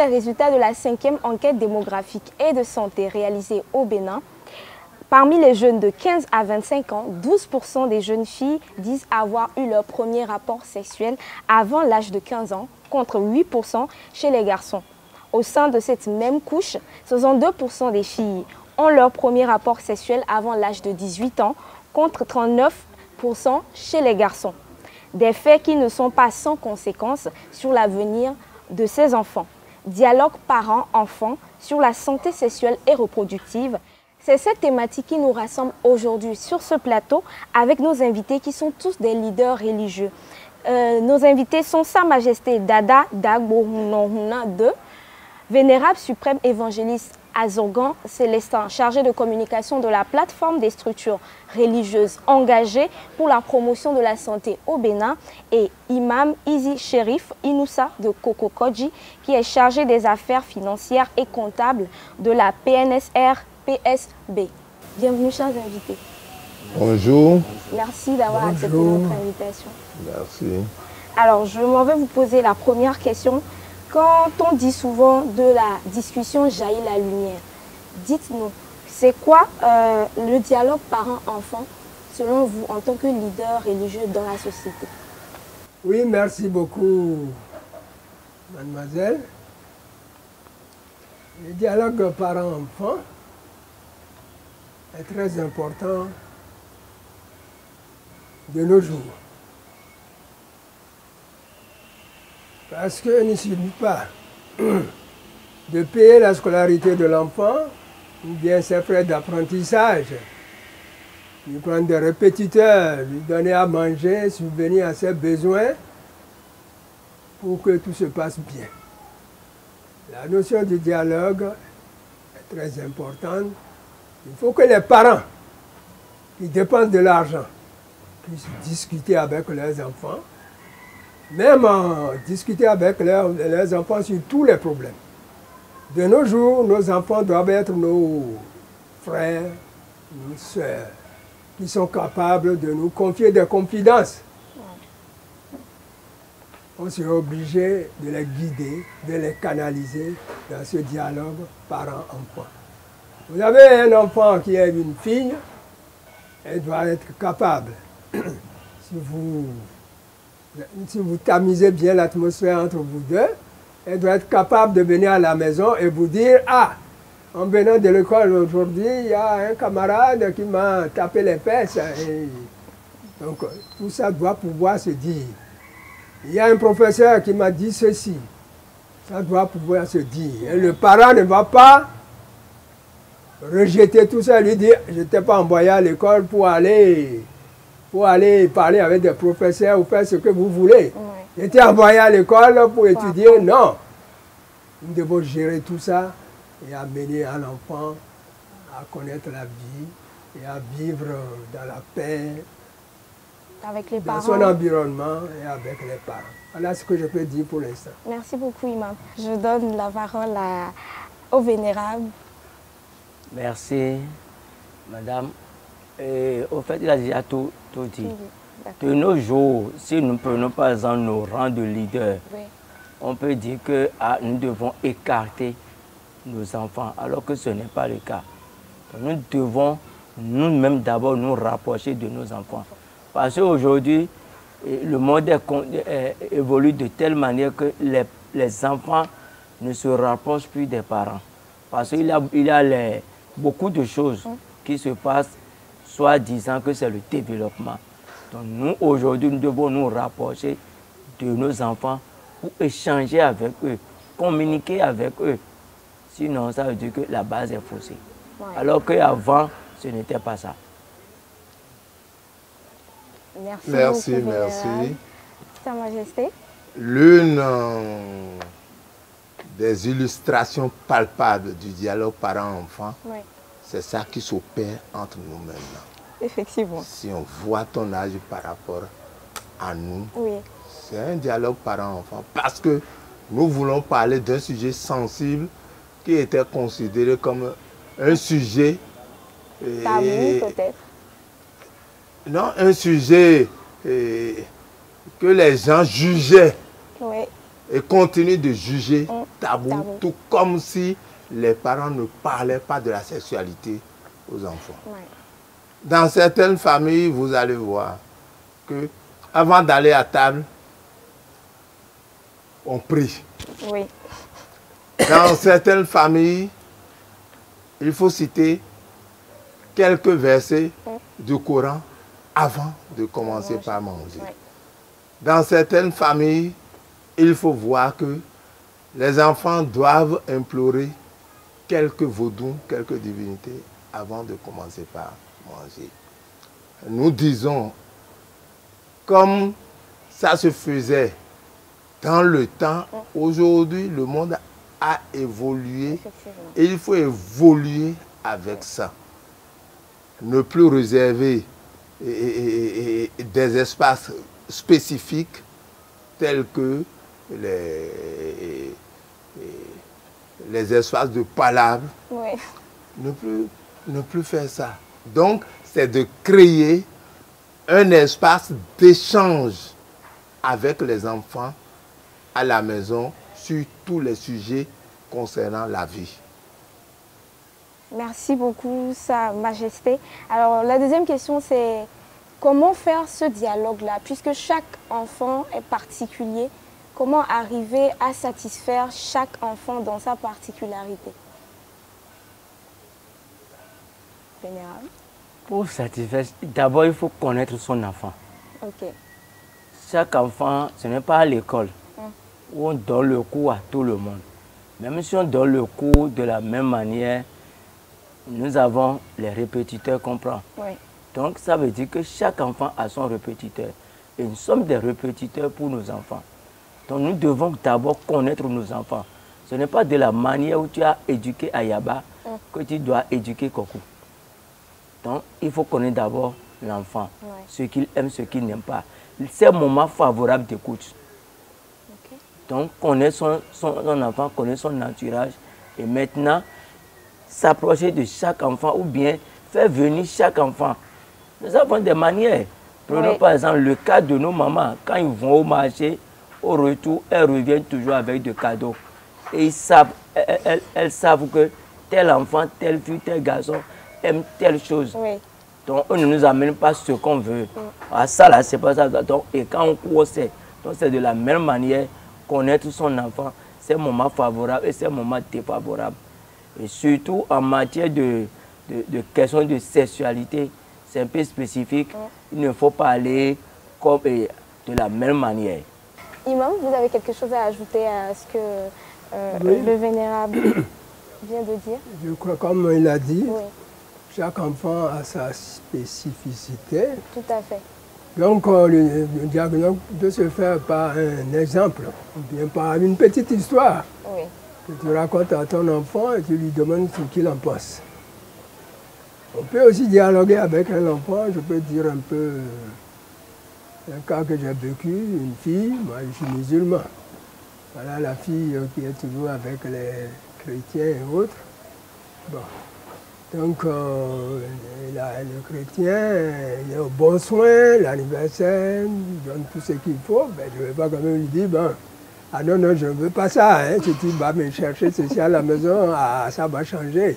les résultats de la 5e enquête démographique et de santé réalisée au Bénin, parmi les jeunes de 15 à 25 ans, 12% des jeunes filles disent avoir eu leur premier rapport sexuel avant l'âge de 15 ans, contre 8% chez les garçons. Au sein de cette même couche, 62% des filles ont leur premier rapport sexuel avant l'âge de 18 ans, contre 39% chez les garçons. Des faits qui ne sont pas sans conséquences sur l'avenir de ces enfants. Dialogue parents-enfants sur la santé sexuelle et reproductive. C'est cette thématique qui nous rassemble aujourd'hui sur ce plateau avec nos invités qui sont tous des leaders religieux. Nos invités sont Sa Majesté Dada Dagbohunonhuna II, Vénérable suprême évangéliste Azorgan Célestin, chargé de communication de la plateforme des structures religieuses engagées pour la promotion de la santé au Bénin, et Imam Izi Sherif Inoussa de Kokokodji, qui est chargé des affaires financières et comptables de la PNSR-PSB. Bienvenue, chers invités. Bonjour. Merci d'avoir accepté notre invitation. Merci. Alors, je m'en vais vous poser la première question. Quand on dit souvent de la discussion jaillit la lumière, dites-nous, c'est quoi le dialogue parent-enfant selon vous en tant que leader religieux dans la société? Oui, merci beaucoup, mademoiselle. Le dialogue parent-enfant est très important de nos jours. Parce qu'il ne suffit pas de payer la scolarité de l'enfant ou bien ses frais d'apprentissage, lui prendre des répétiteurs, lui donner à manger, subvenir à ses besoins pour que tout se passe bien. La notion du dialogue est très importante. Il faut que les parents qui dépensent de l'argent puissent discuter avec leurs enfants, même discuter avec leurs enfants sur tous les problèmes. De nos jours, nos enfants doivent être nos frères, nos sœurs, qui sont capables de nous confier des confidences. On serait obligé de les guider, de les canaliser dans ce dialogue parent-enfant. Vous avez un enfant qui est une fille, elle doit être capable, si vous tamisez bien l'atmosphère entre vous deux, elle doit être capable de venir à la maison et vous dire « Ah, en venant de l'école aujourd'hui, il y a un camarade qui m'a tapé les fesses. » Donc, tout ça doit pouvoir se dire. Il y a un professeur qui m'a dit ceci. Ça doit pouvoir se dire. Et le parent ne va pas rejeter tout ça et lui dire « Je ne t'ai pas envoyé à l'école pour aller parler avec des professeurs ou faire ce que vous voulez. Oui. J'étais envoyé à l'école pour étudier. Non. Nous devons gérer tout ça et amener un enfant à connaître la vie et à vivre dans la paix, avec les dans parents, son environnement et avec les parents. Voilà ce que je peux dire pour l'instant. Merci beaucoup, Imam. Je donne la parole au Vénérable. Merci, madame. Et au fait, il a déjà tout dit. De nos jours, si nous prenons par exemple nos rangs de leaders, oui, on peut dire que nous devons écarter nos enfants, alors que ce n'est pas le cas. Donc, nous devons nous-mêmes d'abord nous rapprocher de nos enfants. Parce qu'aujourd'hui, le monde évolue de telle manière que les enfants ne se rapprochent plus des parents. Parce qu'il y a beaucoup de choses qui se passent, soit disant que c'est le développement. Donc nous, aujourd'hui, nous devons nous rapprocher de nos enfants pour échanger avec eux, communiquer avec eux. Sinon, ça veut dire que la base est faussée. Ouais. Alors qu'avant, ce n'était pas ça. Merci. Sa Majesté. L'une des illustrations palpables du dialogue parent-enfant, oui, c'est ça qui s'opère entre nous maintenant. Effectivement. Si on voit ton âge par rapport à nous, oui, c'est un dialogue parent-enfant. Parce que nous voulons parler d'un sujet sensible qui était considéré comme un sujet... tabou peut-être. Non, un sujet que les gens jugeaient, oui, et continuent de juger tabou, tout comme si les parents ne parlaient pas de la sexualité aux enfants. Ouais. Dans certaines familles, vous allez voir que avant d'aller à table, on prie. Oui. Dans certaines familles, il faut citer quelques versets du Coran avant de commencer par manger. Oui. Dans certaines familles, il faut voir que les enfants doivent implorer quelques vaudous, quelques divinités avant de commencer par manger. Nous disons, comme ça se faisait dans le temps, aujourd'hui, le monde a évolué et il faut évoluer avec ça. Ne plus réserver des espaces spécifiques tels que les espaces de palabre. Oui. Ne plus faire ça. Donc, c'est de créer un espace d'échange avec les enfants à la maison sur tous les sujets concernant la vie. Merci beaucoup, Sa Majesté. Alors, la deuxième question, c'est comment faire ce dialogue-là? Puisque chaque enfant est particulier, comment arriver à satisfaire chaque enfant dans sa particularité? Vénérable. Pour satisfaire, d'abord, il faut connaître son enfant. Ok. Chaque enfant, ce n'est pas à l'école où on donne le cours à tout le monde. Même si on donne le cours de la même manière, nous avons les répétiteurs qu'on prend. Oui. Donc, ça veut dire que chaque enfant a son répétiteur. Et nous sommes des répétiteurs pour nos enfants. Donc, nous devons d'abord connaître nos enfants. Ce n'est pas de la manière où tu as éduqué Ayaba que tu dois éduquer Kokou. Donc, il faut connaître d'abord l'enfant, ce qu'il aime, ce qu'il n'aime pas. C'est un moment favorable d'écoute. Okay. Donc, connaître son enfant, connaître son entourage. Et maintenant, s'approcher de chaque enfant ou bien faire venir chaque enfant. Nous avons des manières. Prenons par exemple le cas de nos mamans. Quand ils vont au marché, au retour, elles reviennent toujours avec des cadeaux. Et elles savent que tel enfant, telle fille, tel garçon aime telle chose. Oui. Donc, on ne nous amène pas ce qu'on veut. Ah, ça, là, c'est pas ça. Donc, et quand on court, c'est de la même manière connaître son enfant. C'est un moment favorable et c'est un moment défavorable. Et surtout en matière de questions de sexualité, c'est un peu spécifique. Il ne faut pas aller comme, de la même manière. Imam, vous avez quelque chose à ajouter à ce que le vénérable vient de dire? Je crois, comme il a dit, chaque enfant a sa spécificité. Tout à fait. Donc, le diagnostic peut se faire par un exemple, ou bien par une petite histoire que tu racontes à ton enfant et tu lui demandes ce qu'il en pense. On peut aussi dialoguer avec un enfant, je peux dire un peu un cas que j'ai vécu, une fille, moi je suis musulman. Voilà la fille qui est toujours avec les chrétiens et autres. Bon. Donc, le chrétien, il est au bon soin, l'anniversaire, il donne tout ce qu'il faut. Ben, je ne vais pas quand même lui dire, ben, ah non, non, je ne veux pas ça. Hein. Si tu vas me chercher ceci à la maison, ah, ça va changer.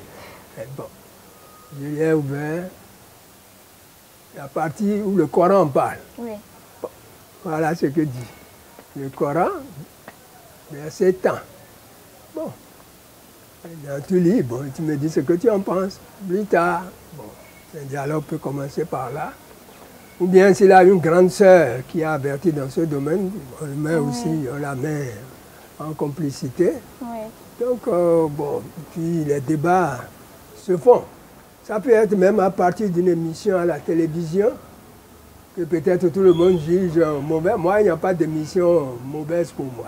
Et bon, je lui ai ouvert la partie où le Coran parle. Oui. Bon, voilà ce que dit le Coran, verset tant. Bon. Tu lis, bon, tu me dis ce que tu en penses. Plus tard, bon, un dialogue peut commencer par là. Ou bien s'il a une grande sœur qui a averti dans ce domaine, on le met aussi, on la met en complicité. Oui. Donc, bon, puis les débats se font. Ça peut être même à partir d'une émission à la télévision, que peut-être tout le monde juge mauvais. Moi, il n'y a pas d'émission mauvaise pour moi.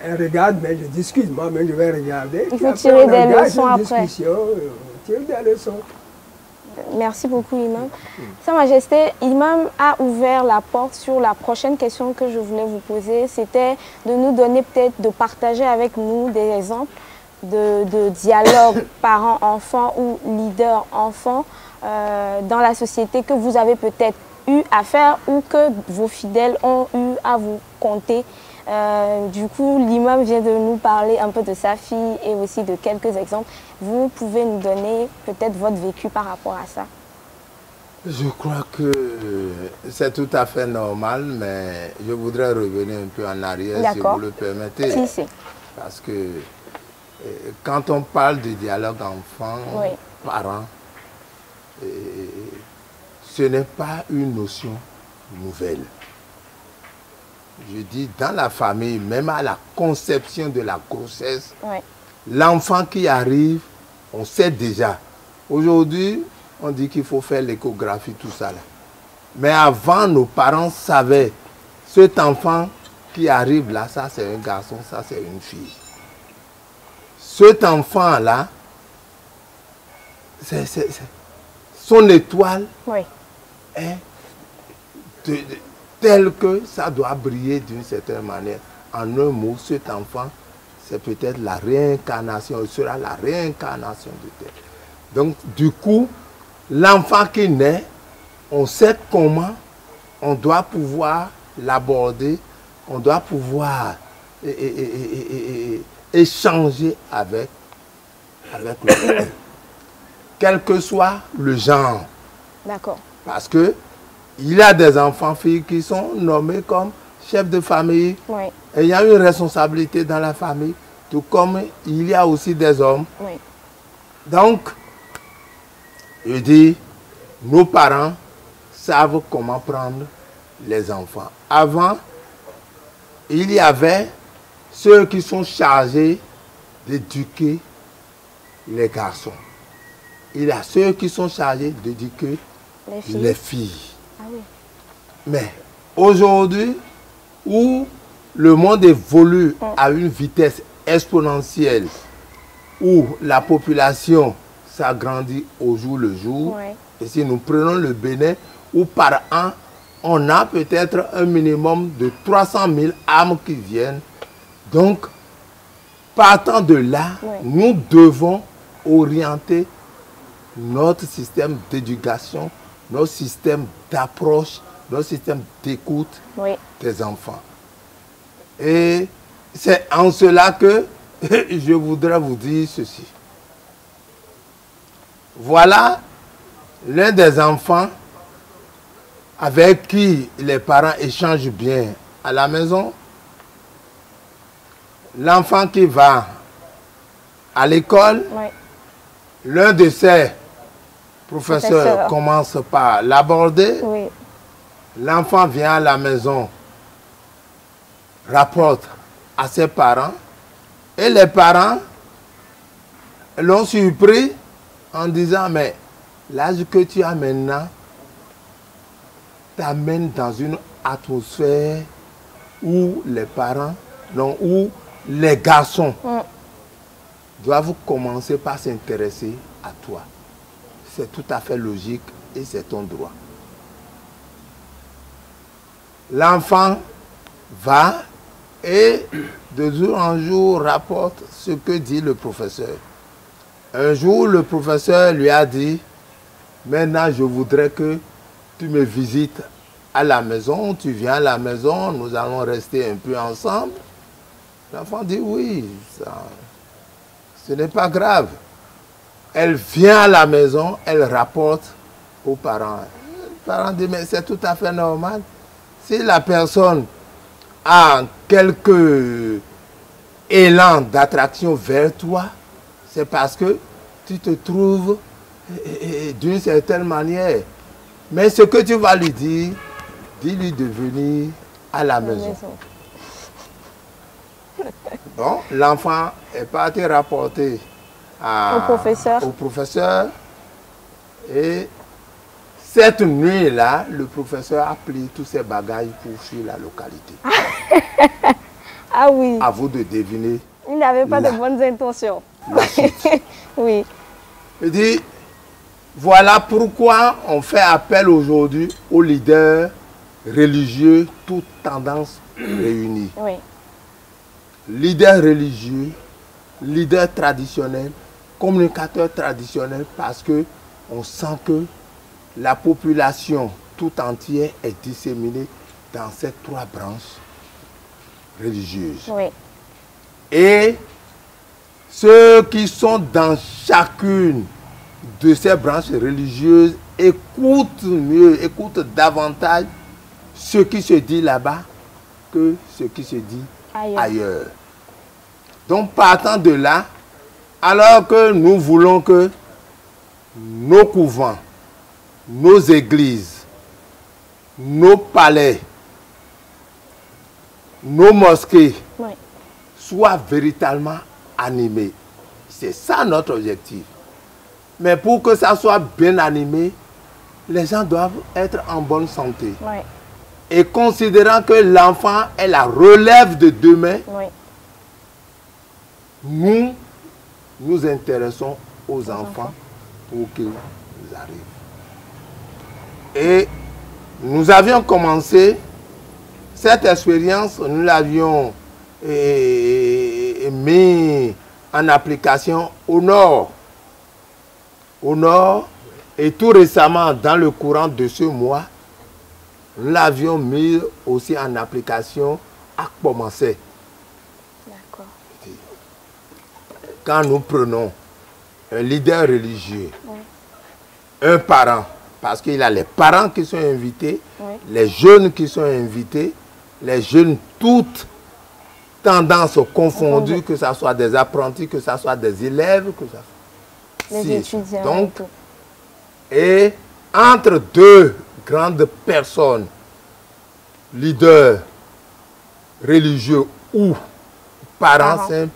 Elle regarde, mais je discute, moi-même je vais regarder. Il faut tirer des leçons après. Tirer des leçons. Merci beaucoup, Imam. Sa Majesté, Imam a ouvert la porte sur la prochaine question que je voulais vous poser. C'était de nous donner peut-être, de partager avec nous des exemples de dialogue parents-enfants ou leader-enfants dans la société que vous avez peut-être eu à faire ou que vos fidèles ont eu à vous conter Du coup, l'imam vient de nous parler un peu de sa fille et aussi de quelques exemples. Vous pouvez nous donner peut-être votre vécu par rapport à ça? Je crois que c'est tout à fait normal, mais je voudrais revenir un peu en arrière, si vous le permettez. Si, si. Parce que quand on parle de dialogue enfant-parent, ce n'est pas une notion nouvelle. Je dis, dans la famille, même à la conception de la grossesse, l'enfant qui arrive, on sait déjà. Aujourd'hui, on dit qu'il faut faire l'échographie, tout ça là. Mais avant, nos parents savaient, cet enfant qui arrive là, ça c'est un garçon, ça c'est une fille. Cet enfant-là, son étoile est telle que ça doit briller d'une certaine manière. En un mot, cet enfant, c'est peut-être la réincarnation, il sera la réincarnation de Terre. Donc, du coup, l'enfant qui naît, on sait comment on doit pouvoir l'aborder, on doit pouvoir échanger avec le quel que soit le genre. D'accord. Parce que il y a des enfants filles qui sont nommés comme chefs de famille, ayant une responsabilité dans la famille, tout comme il y a aussi des hommes. Donc, je dis, nos parents savent comment prendre les enfants. Avant, il y avait ceux qui sont chargés d'éduquer les garçons. Il y a ceux qui sont chargés d'éduquer les filles. Ah oui. Mais aujourd'hui, où le monde évolue à une vitesse exponentielle, où la population s'agrandit au jour le jour, et si nous prenons le Bénin, où par an, on a peut-être un minimum de 300 000 âmes qui viennent. Donc, partant de là, nous devons orienter notre système d'éducation, notre système d'approche, notre système d'écoute des enfants. Et c'est en cela que je voudrais vous dire ceci. Voilà l'un des enfants avec qui les parents échangent bien à la maison. L'enfant qui va à l'école, l'un de ses professeurs commence par l'aborder. L'enfant vient à la maison, rapporte à ses parents, et les parents l'ont surpris en disant, mais l'âge que tu as maintenant t'amène dans une atmosphère où les parents, non, où les garçons doivent commencer par s'intéresser à toi. C'est tout à fait logique et c'est ton droit. L'enfant va et de jour en jour rapporte ce que dit le professeur. Un jour, le professeur lui a dit, maintenant je voudrais que tu me visites à la maison, tu viens à la maison, nous allons rester un peu ensemble. L'enfant dit oui, ce n'est pas grave. Elle vient à la maison, elle rapporte aux parents. Les parents disent, mais c'est tout à fait normal. Si la personne a quelques élans d'attraction vers toi, c'est parce que tu te trouves d'une certaine manière. Mais ce que tu vas lui dire, dis-lui de venir à la maison. Bon, l'enfant est parti rapporter au professeur. Et cette nuit-là, le professeur a pris tous ses bagages pour fuir la localité. Ah oui. À vous de deviner. Il n'avait pas de bonnes intentions. La suite. Oui. Il dit, voilà pourquoi on fait appel aujourd'hui aux leaders religieux, toutes tendances réunies. Oui. Leaders religieux, leaders traditionnels, communicateurs traditionnels, parce que on sent que la population tout entière est disséminée dans ces trois branches. religieuses. Oui. Et ceux qui sont dans chacune de ces branches religieuses écoutent mieux, écoutent davantage ce qui se dit là-bas que ce qui se dit ailleurs. Donc partant de là, alors que nous voulons que nos couvents, nos églises, nos palais, nos mosquées soient véritablement animés. C'est ça notre objectif. Mais pour que ça soit bien animé, les gens doivent être en bonne santé. Oui. Et considérant que l'enfant est la relève de demain, nous nous intéressons aux enfants pour qu'ils arrivent. Et nous avions commencé cette expérience, nous l'avions mis en application au nord. Au nord, et tout récemment, dans le courant de ce mois, nous l'avions mis aussi en application à Commencer. D'accord. Quand nous prenons un leader religieux, un parent, parce qu'il y a les parents qui sont invités, les jeunes qui sont invités, les jeunes toutes tendances confondues, que ce soit des apprentis, que ce soit des élèves, que ça soit les étudiants. Donc, et entre deux grandes personnes, leaders religieux ou parents simples,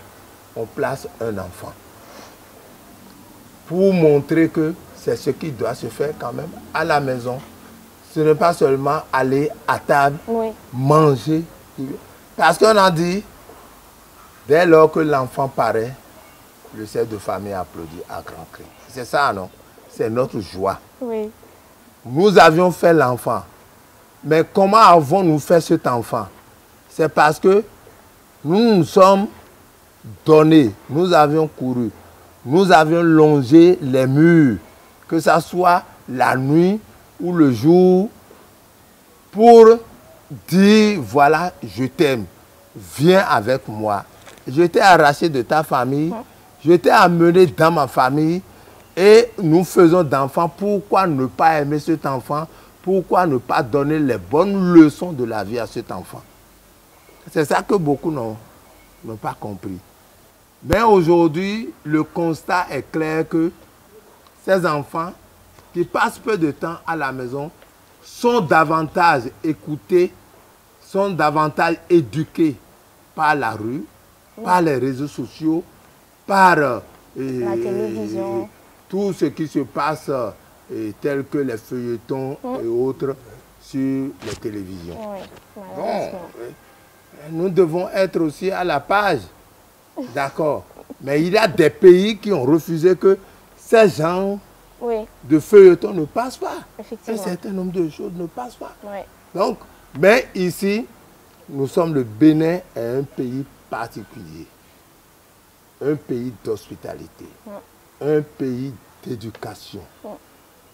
on place un enfant. Pour montrer que c'est ce qui doit se faire quand même à la maison. Ce n'est pas seulement aller à table, manger. Parce qu'on a dit, dès lors que l'enfant paraît, le chef de famille applaudit à grands cris. C'est ça, non? C'est notre joie. Oui. Nous avions fait l'enfant. Mais comment avons-nous fait cet enfant? C'est parce que nous nous sommes donnés, nous avions couru, nous avions longé les murs, que ce soit la nuit ou le jour, pour dire, voilà, je t'aime, viens avec moi. Je t'ai arraché de ta famille, je t'ai amené dans ma famille, et nous faisons d'enfants. Pourquoi ne pas aimer cet enfant? Pourquoi ne pas donner les bonnes leçons de la vie à cet enfant? C'est ça que beaucoup n'ont pas compris. Mais aujourd'hui, le constat est clair que ces enfants qui passent peu de temps à la maison sont davantage écoutés, sont davantage éduqués par la rue, par les réseaux sociaux, par la télévision, tout ce qui se passe, tel que les feuilletons et autres sur les télévisions. Bon, nous devons être aussi à la page. D'accord. Mais il y a des pays qui ont refusé que ces genres de feuilletons ne passent pas. Un certain nombre de choses ne passent pas. Donc, mais ici, nous sommes le Bénin est un pays particulier. Un pays d'hospitalité. Un pays d'éducation.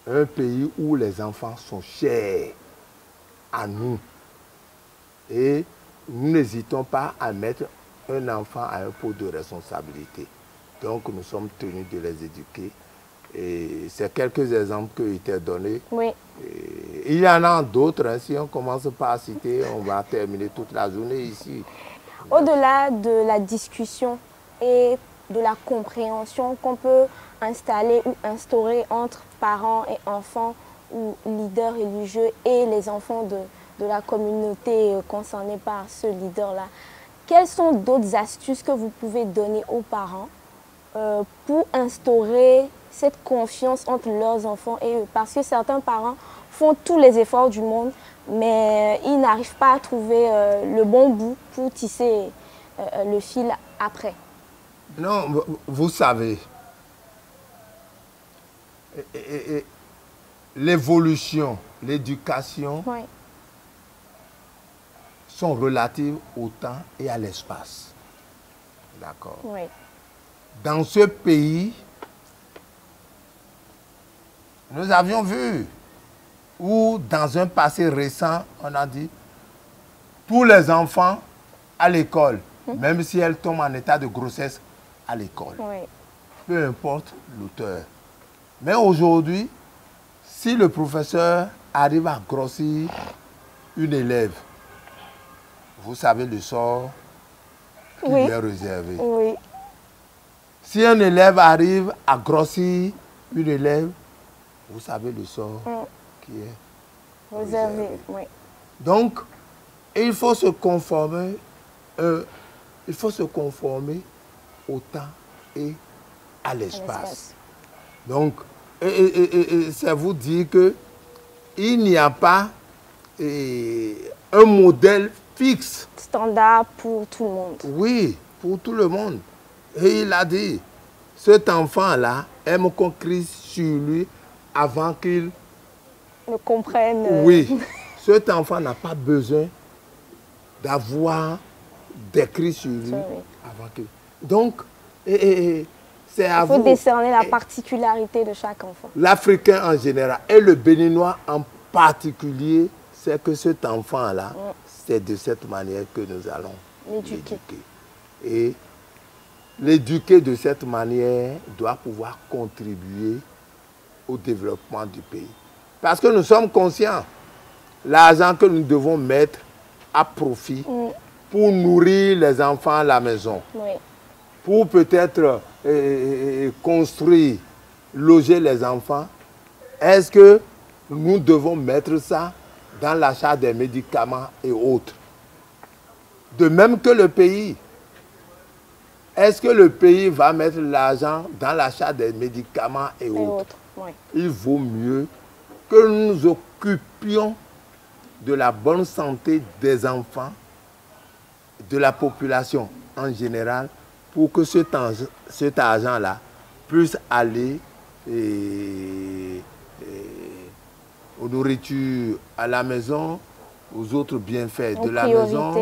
Un pays où les enfants sont chers à nous. Et nous n'hésitons pas à mettre un enfant à un pot de responsabilité. Donc nous sommes tenus de les éduquer. Et c'est quelques exemples qui ont été donnés. Il y en a d'autres. Hein. Si on commence par citer, on va terminer toute la journée ici. Au-delà de la discussion et de la compréhension qu'on peut installer ou instaurer entre parents et enfants ou leaders religieux et les enfants de la communauté concernée par ce leader-là, quelles sont d'autres astuces que vous pouvez donner aux parents pour instaurer cette confiance entre leurs enfants et eux? Parce que certains parents font tous les efforts du monde, mais ils n'arrivent pas à trouver le bon bout pour tisser le fil après. Non, vous savez, l'évolution, l'éducation sont relatives au temps et à l'espace. D'accord. Dans ce pays, nous avions vu, ou dans un passé récent, on a dit, pour les enfants, à l'école, même si elle tombe en état de grossesse à l'école. Oui. Peu importe l'auteur. Mais aujourd'hui, si le professeur arrive à grossir une élève, vous savez le sort qui lui est réservé. Oui. Si un élève arrive à grossir une élève, vous savez le sort qui est réservé. Oui. Donc, il faut se conformer, au temps et à l'espace. Donc, c'est vous dire que il n'y a pas un modèle fixe. Standard pour tout le monde. Oui, pour tout le monde. Et il a dit, cet enfant-là aime qu'on crie sur lui avant qu'il ne comprenne. Oui, cet enfant n'a pas besoin d'avoir des cris sur lui avant qu'il... Donc, c'est à vous. Il faut décerner la particularité de chaque enfant. L'Africain en général et le Béninois en particulier, c'est que cet enfant-là, c'est de cette manière que nous allons l'éduquer. Et l'éduquer de cette manière doit pouvoir contribuer au développement du pays. Parce que nous sommes conscients, l'argent que nous devons mettre à profit pour nourrir les enfants à la maison, pour peut-être construire, loger les enfants, est-ce que nous devons mettre ça dans l'achat des médicaments et autres? De même que le pays. Est-ce que le pays va mettre l'argent dans l'achat des médicaments et autres? Il vaut mieux que nous nous occupions de la bonne santé des enfants, de la population en général, pour que cet argent-là puisse aller aux nourritures à la maison, aux autres bienfaits de la maison,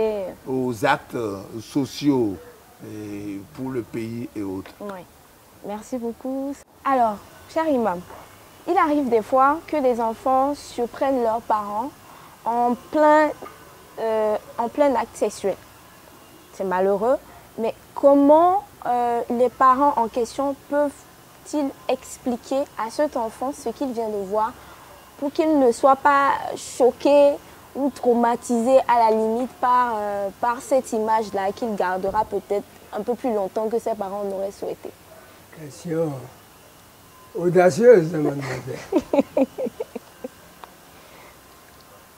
aux actes sociaux pour le pays et autres. Oui. Merci beaucoup. Alors, cher imam, il arrive des fois que les enfants surprennent leurs parents en plein acte sexuel. C'est malheureux, mais comment les parents en question peuvent-ils expliquer à cet enfant ce qu'il vient de voir pour qu'il ne soit pas choqué ou traumatisé à la limite par cette image-là qu'il gardera peut-être un peu plus longtemps que ses parents n'auraient souhaité? Question audacieuse, mademoiselle.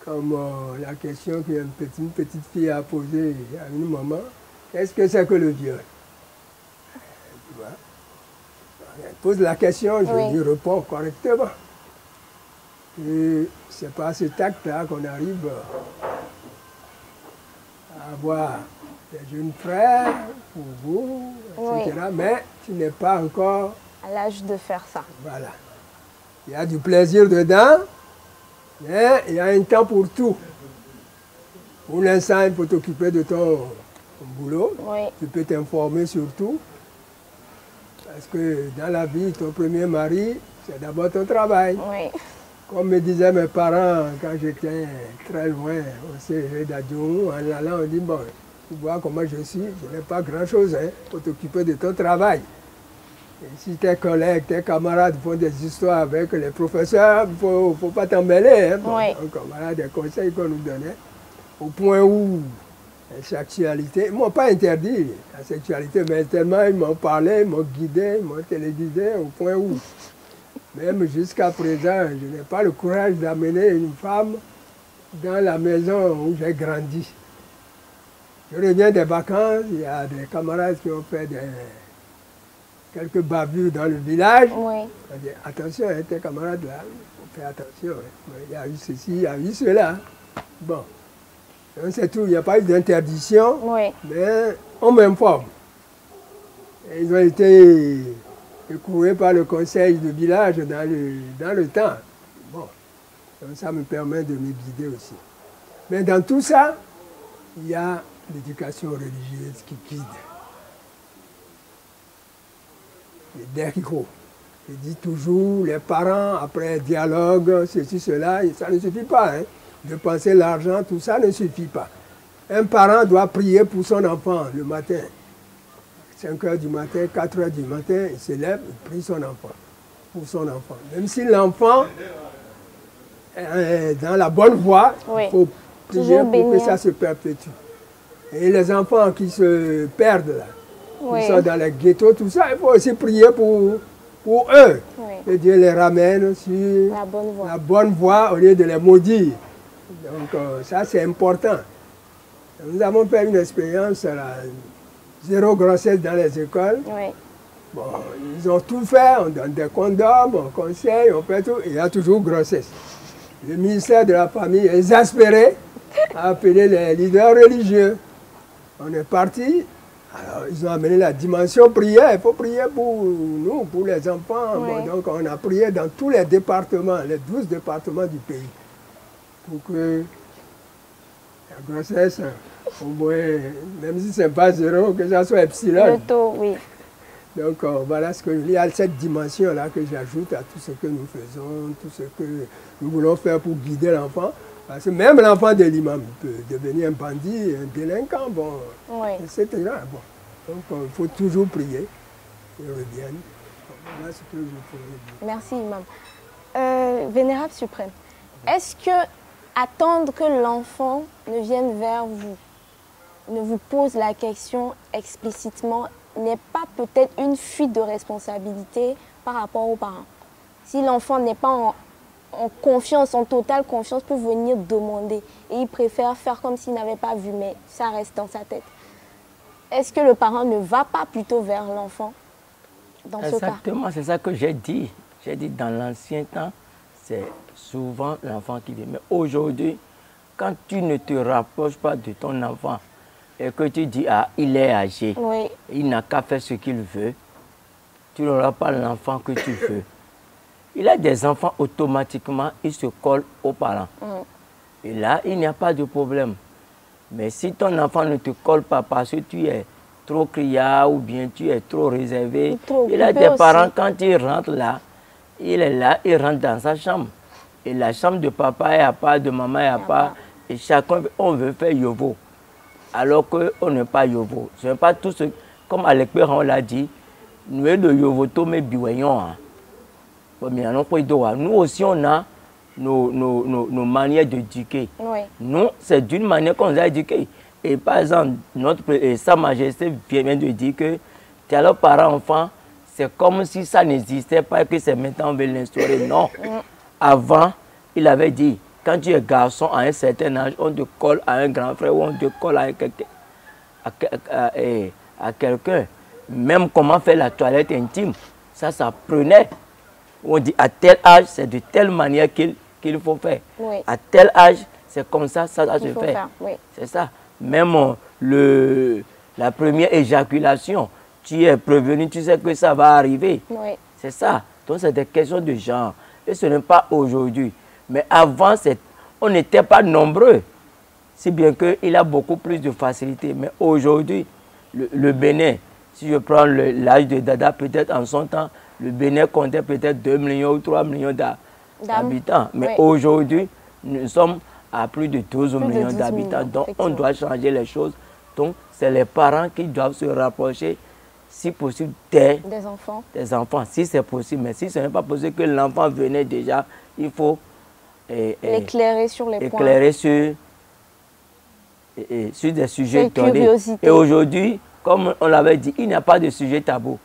Comme la question qu'une petite fille a posée à une maman, qu'est-ce que c'est que le viol? Tu vois? Elle pose la question, je lui réponds correctement. Et c'est par cet acte-là qu'on arrive à avoir des jeunes frères pour vous, etc. Mais tu n'es pas encore à l'âge de faire ça. Voilà. Il y a du plaisir dedans, mais il y a un temps pour tout. Pour l'instant, il faut t'occuper de ton boulot. Tu peux t'informer sur tout. Parce que dans la vie, ton premier mari, c'est d'abord ton travail. Comme me disaient mes parents quand j'étais très loin au CG d'Adjoum, en allant, on dit, bon, tu vois comment je suis, je n'ai pas grand-chose, hein, pour t'occuper de ton travail. Et si tes collègues, tes camarades font des histoires avec les professeurs, il ne faut pas t'en mêler. Hein, bon, donc voilà des conseils qu'on nous donnait, au point où la sexualité, ils ne m'ont pas interdit la sexualité, mais tellement ils m'ont parlé, ils m'ont guidé, ils m'ont télévisé, au point où... Même jusqu'à présent, je n'ai pas le courage d'amener une femme dans la maison où j'ai grandi. Je reviens des vacances, il y a des camarades qui ont fait quelques bavures dans le village. On dit, attention, hein, tes camarades là, on fait attention. Hein. Il y a eu ceci, il y a eu cela. Bon, c'est tout, il n'y a pas eu d'interdiction, mais on m'informe. Ils ont été écoués par le conseil de village dans le temps. Bon, donc ça me permet de me guider aussi. Mais dans tout ça, il y a l'éducation religieuse qui guide. Les derrière. Je dis toujours, les parents, après un dialogue, ceci, cela, ça ne suffit pas. Hein. De penser l'argent, tout ça ne suffit pas. Un parent doit prier pour son enfant le matin. 5 heures du matin, 4 heures du matin, il se lève, il prie son enfant, pour son enfant. Même si l'enfant est dans la bonne voie, il faut prier pour que ça se perpétue. Et les enfants qui se perdent là, qui sont dans les ghettos, tout ça, il faut aussi prier pour eux. Que Dieu les ramène sur la bonne voie au lieu de les maudire. Donc ça c'est important. Nous avons fait une expérience, zéro grossesse dans les écoles. Bon, ils ont tout fait, on donne des condoms, on conseille, on fait tout, il y a toujours grossesse. Le ministère de la Famille, exaspéré, a appelé les leaders religieux. On est parti, alors ils ont amené la dimension prière, il faut prier pour nous, pour les enfants. Bon, donc on a prié dans tous les départements, les 12 départements du pays, pour que la grossesse, au moins, même si ce n'est pas zéro, que ça soit epsilon. Le taux, oui. Donc voilà ce que il y a cette dimension-là que j'ajoute à tout ce que nous faisons, tout ce que nous voulons faire pour guider l'enfant. Parce que même l'enfant de l'imam peut devenir un bandit, un délinquant, bon, etc. Bon. Donc il faut toujours prier qu'ils reviennent. Voilà ce que je pourrais dire. Merci, imam. Vénérable suprême, est-ce que attendre que l'enfant ne vienne vers vous, ne vous pose la question explicitement, n'est pas peut-être une fuite de responsabilité par rapport aux parents? Si l'enfant n'est pas en confiance, en totale confiance pour venir demander et il préfère faire comme s'il n'avait pas vu, mais ça reste dans sa tête, est-ce que le parent ne va pas plutôt vers l'enfant dans ce cas? Exactement, c'est ça que j'ai dit. J'ai dit dans l'ancien temps, c'est souvent l'enfant qui vient. Mais aujourd'hui, quand tu ne te rapproches pas de ton enfant et que tu dis, ah, il est âgé, il n'a qu'à faire ce qu'il veut, tu n'auras pas l'enfant que tu veux. Il a des enfants, automatiquement, ils se collent aux parents. Et là, il n'y a pas de problème. Mais si ton enfant ne te colle pas parce que tu es trop criard ou bien tu es trop réservé, il a des parents, quand il rentre là, il est là, il rentre dans sa chambre. Et la chambre de papa est à part, de maman est à part. Et chacun, on veut faire yovo. Alors qu'on n'est pas yovo. Ce n'est pas tout ce... Comme à l'école, on l'a dit, nous sommes de yovoto, mais biwayon. Nous aussi, on a nos manières d'éduquer. Nous, c'est d'une manière qu'on nous a éduqués. Et par exemple, Sa Majesté vient de dire que tes parents-enfants, c'est comme si ça n'existait pas et que c'est maintenant on veut l'instaurer. Non. Avant, il avait dit, quand tu es garçon à un certain âge, on te colle à un grand frère ou on te colle à quelqu'un. Même comment faire la toilette intime, ça prenait. On dit à tel âge, c'est de telle manière qu'il faut faire. À tel âge, c'est comme ça, ça se fait. C'est ça. Même la première éjaculation, tu es prévenu, tu sais que ça va arriver. C'est ça. Donc c'est des questions de genre. Et ce n'est pas aujourd'hui. Mais avant, on n'était pas nombreux. Si bien qu'il a beaucoup plus de facilité. Mais aujourd'hui, le Bénin, si je prends l'âge de Dada, peut-être en son temps, le Bénin comptait peut-être 2 millions ou 3 millions d'habitants. Mais aujourd'hui, nous sommes à plus de 12 millions d'habitants. Donc on doit changer les choses. Donc c'est les parents qui doivent se rapprocher, si possible, des enfants. Si c'est possible. Mais si ce n'est pas possible que l'enfant venait déjà, il faut l'éclairer sur les points. Éclairer sur des sujets donnés. Et aujourd'hui, comme on l'avait dit, il n'y a pas de sujet tabou.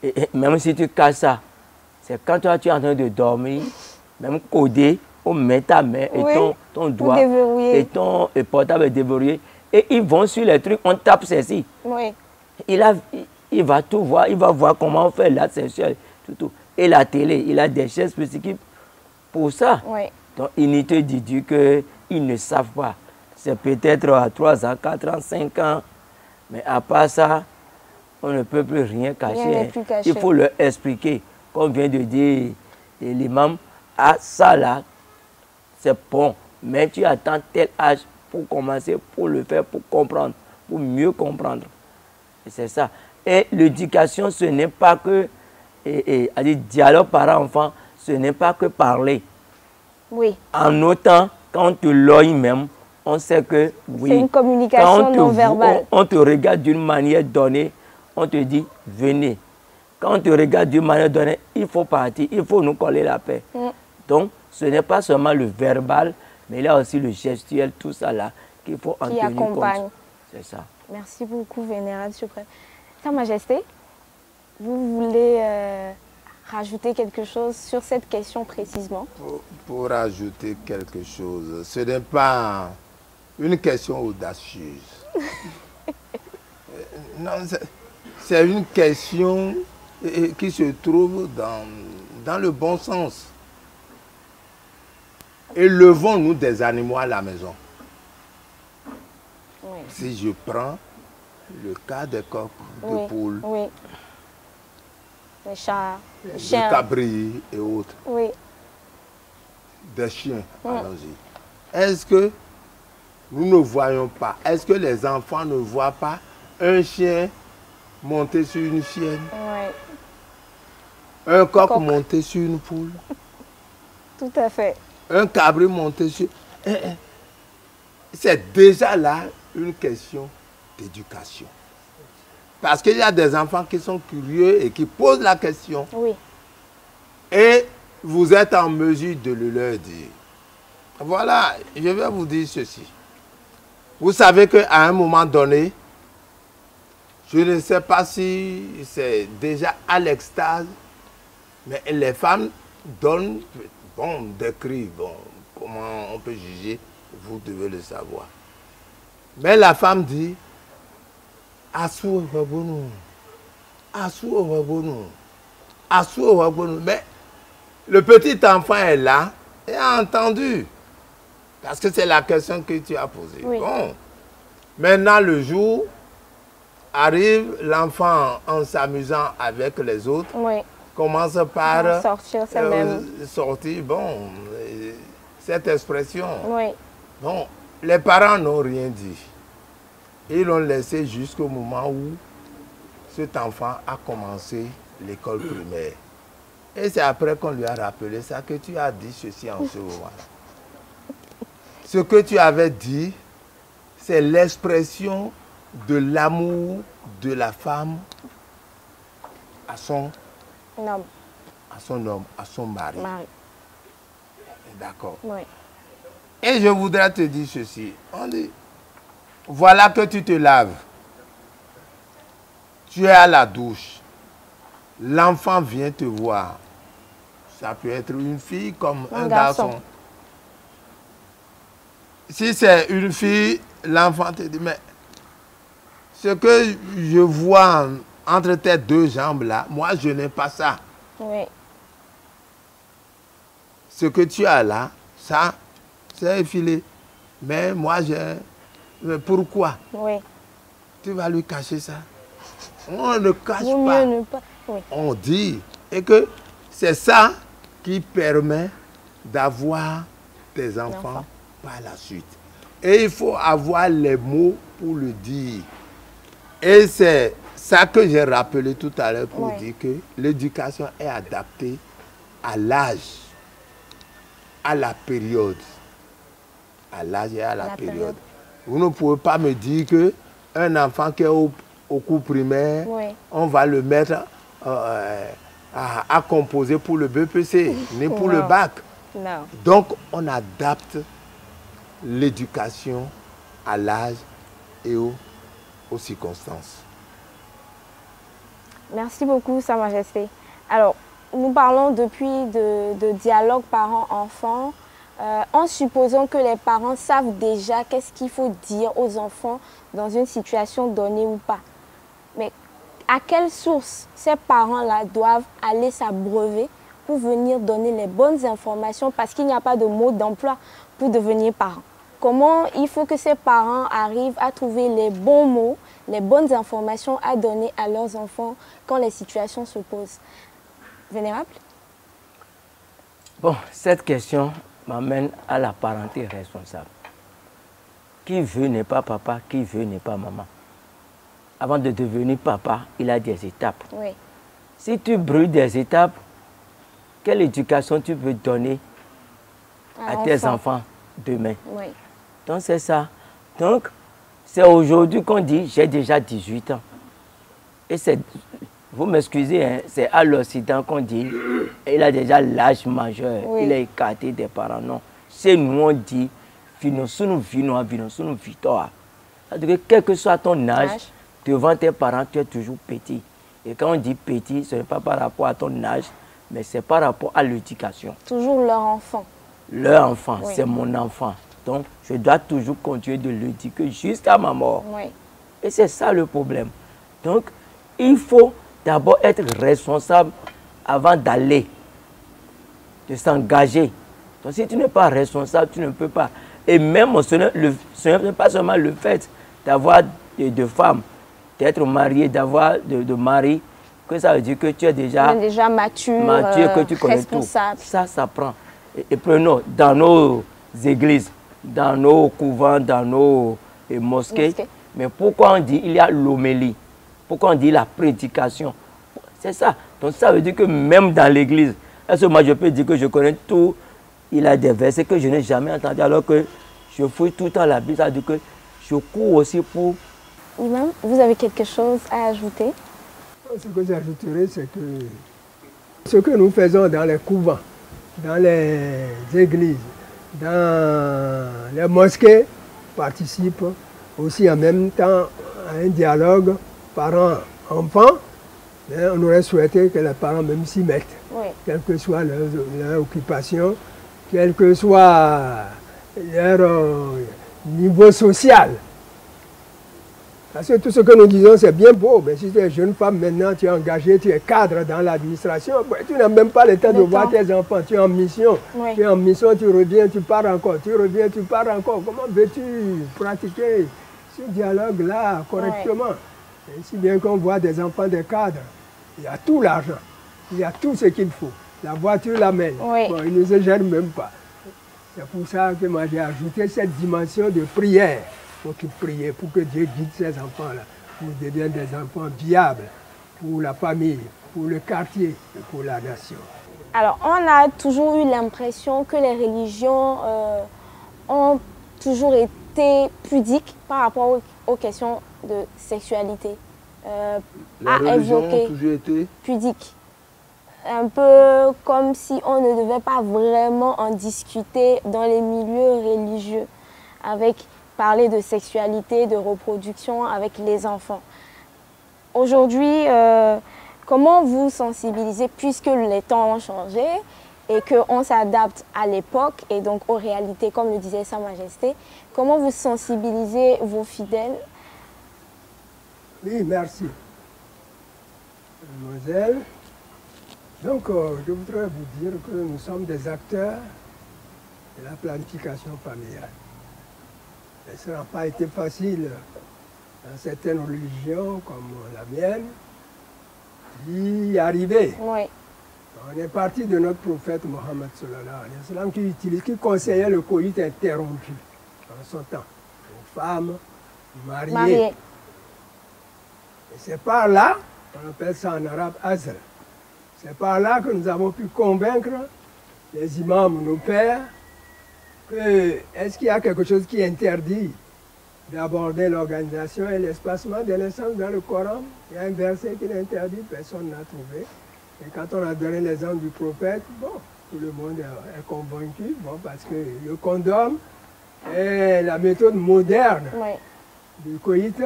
Et même si tu casses ça, c'est quand toi tu es en train de dormir, même codé, on met ta main et ton doigt et ton portable est déverrouillé. Et ils vont sur les trucs, on tape ceci. Il va tout voir, il va voir comment on fait l'acte sexuel. Tout. Et la télé, il a des chaînes spécifiques pour ça. Donc il ne te dit qu'ils ne savent pas. C'est peut-être à 3 ans, 4 ans, 5 ans. Mais à part ça, on ne peut plus rien cacher. Il faut leur expliquer. Comme vient de dire l'imam, ah ça là, c'est bon. Mais tu attends tel âge pour commencer, pour le faire, pour comprendre, pour mieux comprendre. Et c'est ça. Et l'éducation, ce n'est pas que, dialogue parent-enfant, ce n'est pas que parler. En autant, quand on te loge même, on sait que oui. C'est une communication non verbale. On te regarde d'une manière donnée, on te dit venez. Quand on te regarde d'une manière donnée, il faut partir, il faut nous coller la paix. Donc, ce n'est pas seulement le verbal, mais il y a aussi le gestuel, tout ça là, qu'il faut en tenir compte. C'est ça. Merci beaucoup, Vénérable Suprême. Sa Majesté, vous voulez rajouter quelque chose sur cette question précisément? Pour rajouter quelque chose, ce n'est pas une question audacieuse. Non, c'est une question qui se trouve dans le bon sens. Élevons-nous des animaux à la maison. Oui. Si je prends le cas des coqs, des poules, les chats, des cabris et autres, des chiens, allons-y. Est-ce que nous ne voyons pas, est-ce que les enfants ne voient pas un chien monter sur une chienne, un coq monter sur une poule? Tout à fait. Un cabri monté sur... C'est déjà là une question d'éducation. Parce qu'il y a des enfants qui sont curieux et qui posent la question. Oui. Et vous êtes en mesure de le leur dire. Voilà, je vais vous dire ceci. Vous savez qu'à un moment donné, je ne sais pas si c'est déjà à l'extase, mais les femmes donnent... Bon, décrire, bon, comment on peut juger, vous devez le savoir. Mais la femme dit, Asou Wabonou, Asou Wabonou, Asou Wabonou. Mais le petit enfant est là et a entendu. Parce que c'est la question que tu as posée. Oui. Bon, maintenant le jour arrive, l'enfant en s'amusant avec les autres. Oui. Commence par sortir, bon, cette expression. Oui. Bon, les parents n'ont rien dit. Ils l'ont laissé jusqu'au moment où cet enfant a commencé l'école primaire. Et c'est après qu'on lui a rappelé ça que tu as dit ceci en ce moment. Ce que tu avais dit, c'est l'expression de l'amour de la femme à son homme, à son mari. D'accord. Oui. Et je voudrais te dire ceci. On dit, voilà que tu te laves. Tu es à la douche. L'enfant vient te voir. Ça peut être une fille comme un garçon. Si c'est une fille, l'enfant te dit, mais ce que je vois entre tes deux jambes là, moi je n'ai pas ça. Oui. Ce que tu as là, ça, c'est effilé. Mais moi j'ai... Mais pourquoi? Oui. Tu vas lui cacher ça? On ne cache pas. Ne pas. Oui. On dit. Et que c'est ça qui permet d'avoir des enfants par la suite. Et il faut avoir les mots pour le dire. Et c'est ça que j'ai rappelé tout à l'heure pour dire que l'éducation est adaptée à l'âge, à la période. À l'âge et à la période. Vous ne pouvez pas me dire qu'un enfant qui est au cours primaire, on va le mettre à composer pour le BPC, ni pour le bac. Non. Donc, on adapte l'éducation à l'âge et aux circonstances. Merci beaucoup, Sa Majesté. Alors, nous parlons depuis de dialogue parents-enfants, en supposant que les parents savent déjà qu'est-ce qu'il faut dire aux enfants dans une situation donnée ou pas. Mais à quelle source ces parents-là doivent aller s'abreuver pour venir donner les bonnes informations, parce qu'il n'y a pas de mode d'emploi pour devenir parent? Comment il faut que ces parents arrivent à trouver les bons mots, les bonnes informations à donner à leurs enfants quand les situations se posent? Vénérable? Bon, cette question m'amène à la parenté responsable. Qui veut n'est pas papa, qui veut n'est pas maman. Avant de devenir papa, il y a des étapes. Oui. Si tu brûles des étapes, quelle éducation tu veux donner à tes enfants demain? Oui. Donc c'est ça. Donc c'est aujourd'hui qu'on dit j'ai déjà 18 ans. Et c'est, vous m'excusez, hein, c'est à l'Occident qu'on dit il a déjà l'âge majeur, oui. Il est écarté des parents. Non, c'est nous on dit c'est-à-dire que quel que soit ton âge, devant tes parents, tu es toujours petit. Et quand on dit petit, ce n'est pas par rapport à ton âge, mais c'est par rapport à l'éducation. Toujours leur enfant. Leur enfant, oui. C'est mon enfant. Donc, je dois toujours continuer de l'éduquer jusqu'à ma mort. Oui. Et c'est ça le problème. Donc, il faut d'abord être responsable avant d'aller, de s'engager. Donc, si tu n'es pas responsable, tu ne peux pas. Et même, ce n'est pas seulement le fait d'avoir de femmes, d'être marié, d'avoir de mari, que ça veut dire que tu es déjà mature, que tu connais responsable. Tout. Ça prend. Et prenons dans nos églises, dans nos couvents, dans nos mosquées. Mais pourquoi on dit il y a l'homélie? Pourquoi on dit la prédication? C'est ça. Donc ça veut dire que même dans l'église, est-ce que moi je peux dire que je connais tout? Il a des versets que je n'ai jamais entendus alors que je fouille tout le temps la Bible. Ça veut dire que je cours aussi pour... Imam, vous avez quelque chose à ajouter? Ce que j'ajouterai, c'est que ce que nous faisons dans les couvents, dans les églises, dans les mosquées, participe aussi en même temps à un dialogue parents-enfants. On aurait souhaité que les parents même s'y mettent, oui. Quelle que soit leur occupation, quel que soit leur niveau social. Parce que tout ce que nous disons, c'est bien beau, mais si tu es jeune femme, maintenant tu es engagée, tu es cadre dans l'administration, tu n'as même pas le temps de voir tes enfants, tu es en mission. Oui. Tu es en mission, tu reviens, tu pars encore, tu reviens, tu pars encore. Comment veux-tu pratiquer ce dialogue-là correctement? Oui. Et si bien qu'on voit des enfants de cadres, il y a tout l'argent, il y a tout ce qu'il faut. La voiture l'amène, oui. Bon, ils ne se gênent même pas. C'est pour ça que moi j'ai ajouté cette dimension de prière. Il faut qu'ils prient pour que Dieu guide ces enfants-là, pour qu'ils deviennent des enfants viables pour la famille, pour le quartier et pour la nation. Alors, on a toujours eu l'impression que les religions ont toujours été pudiques par rapport aux questions de sexualité. Les religions ont toujours été pudiques. Un peu comme si on ne devait pas vraiment en discuter dans les milieux religieux, avec parler de sexualité, de reproduction avec les enfants. Aujourd'hui, comment vous sensibilisez, puisque les temps ont changé et qu'on s'adapte à l'époque et donc aux réalités, comme le disait Sa Majesté, comment vous sensibilisez vos fidèles? Oui, merci. Mademoiselle, donc je voudrais vous dire que nous sommes des acteurs de la planification familiale. Et ça n'a pas été facile dans certaines religions comme la mienne d'y arriver. Oui. On est parti de notre prophète Mohammed sallallahu alayhi wa sallam qui conseillait le coït interrompu en son temps aux femmes mariées. Et c'est par là, on appelle ça en arabe azl, c'est par là que nous avons pu convaincre les imams, nos pères, est-ce qu'il y a quelque chose qui interdit d'aborder l'organisation et l'espacement des naissances dans le Coran? Il y a un verset qui l'interdit, personne n'a trouvé. Et quand on a donné l'exemple du prophète, bon, tout le monde est convaincu, bon, parce que le condom est la méthode moderne du coït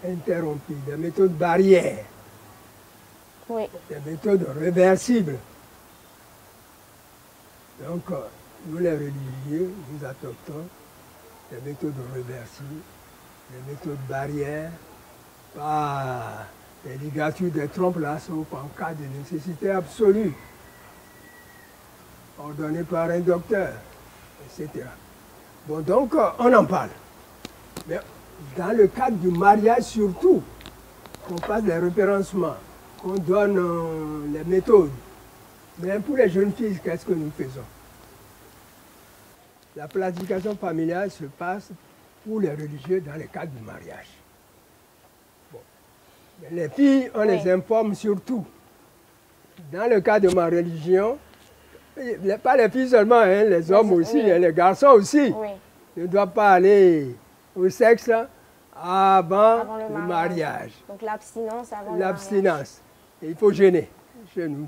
interrompu, des méthodes barrières, des méthodes réversibles. Donc, nous les religieux, nous adoptons des méthodes réversibles, des méthodes barrières, par les ligatures des trompes là, sauf en cas de nécessité absolue, ordonnée par un docteur, etc. Bon, donc, on en parle. Mais dans le cadre du mariage surtout, qu'on fasse les référencements, qu'on donne les méthodes. Mais pour les jeunes filles, qu'est-ce que nous faisons? La planification familiale se passe pour les religieux dans le cadre du mariage. Bon. Les filles, on les informe surtout. Dans le cas de ma religion, pas les filles seulement, hein, les hommes aussi, et les garçons aussi. ne doit pas aller au sexe avant le mariage. Donc l'abstinence avant le mariage. L'abstinence. Il faut jeûner.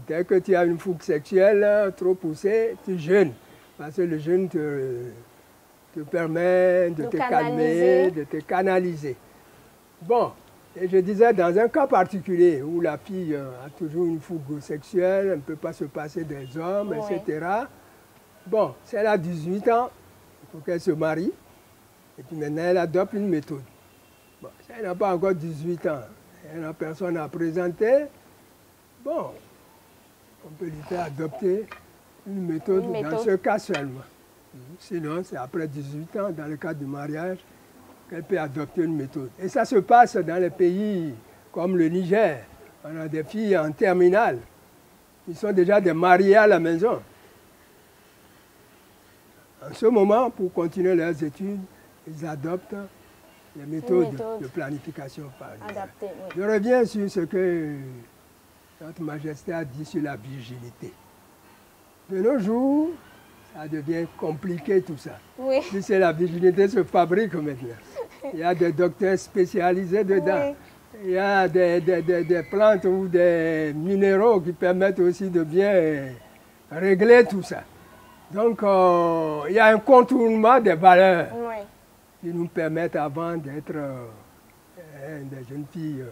Dès que tu as une fougue sexuelle trop poussée, tu jeûnes. Parce que le jeûne te permet de te calmer, de te canaliser. Bon, et je disais, dans un cas particulier où la fille a toujours une fougue sexuelle, elle ne peut pas se passer des hommes, etc. Bon, si elle a 18 ans, il faut qu'elle se marie. Et puis maintenant, elle adopte une méthode. Bon, si elle n'a pas encore 18 ans, elle n'a personne à présenter, bon, on peut lui faire adopter une méthode dans ce cas seulement. Sinon, c'est après 18 ans, dans le cadre du mariage, qu'elle peut adopter une méthode. Et ça se passe dans les pays comme le Niger. On a des filles en terminale. Ils sont déjà des mariés à la maison. En ce moment, pour continuer leurs études, ils adoptent les méthodes de planification familiale. Je reviens sur ce que Notre Majesté a dit sur la virginité. De nos jours, ça devient compliqué tout ça. Oui. Puisque la virginité se fabrique maintenant. Il y a des docteurs spécialisés dedans. Oui. Il y a des plantes ou des minéraux qui permettent aussi de bien régler tout ça. Donc, il y a un contournement des valeurs qui nous permettent avant d'être des jeunes filles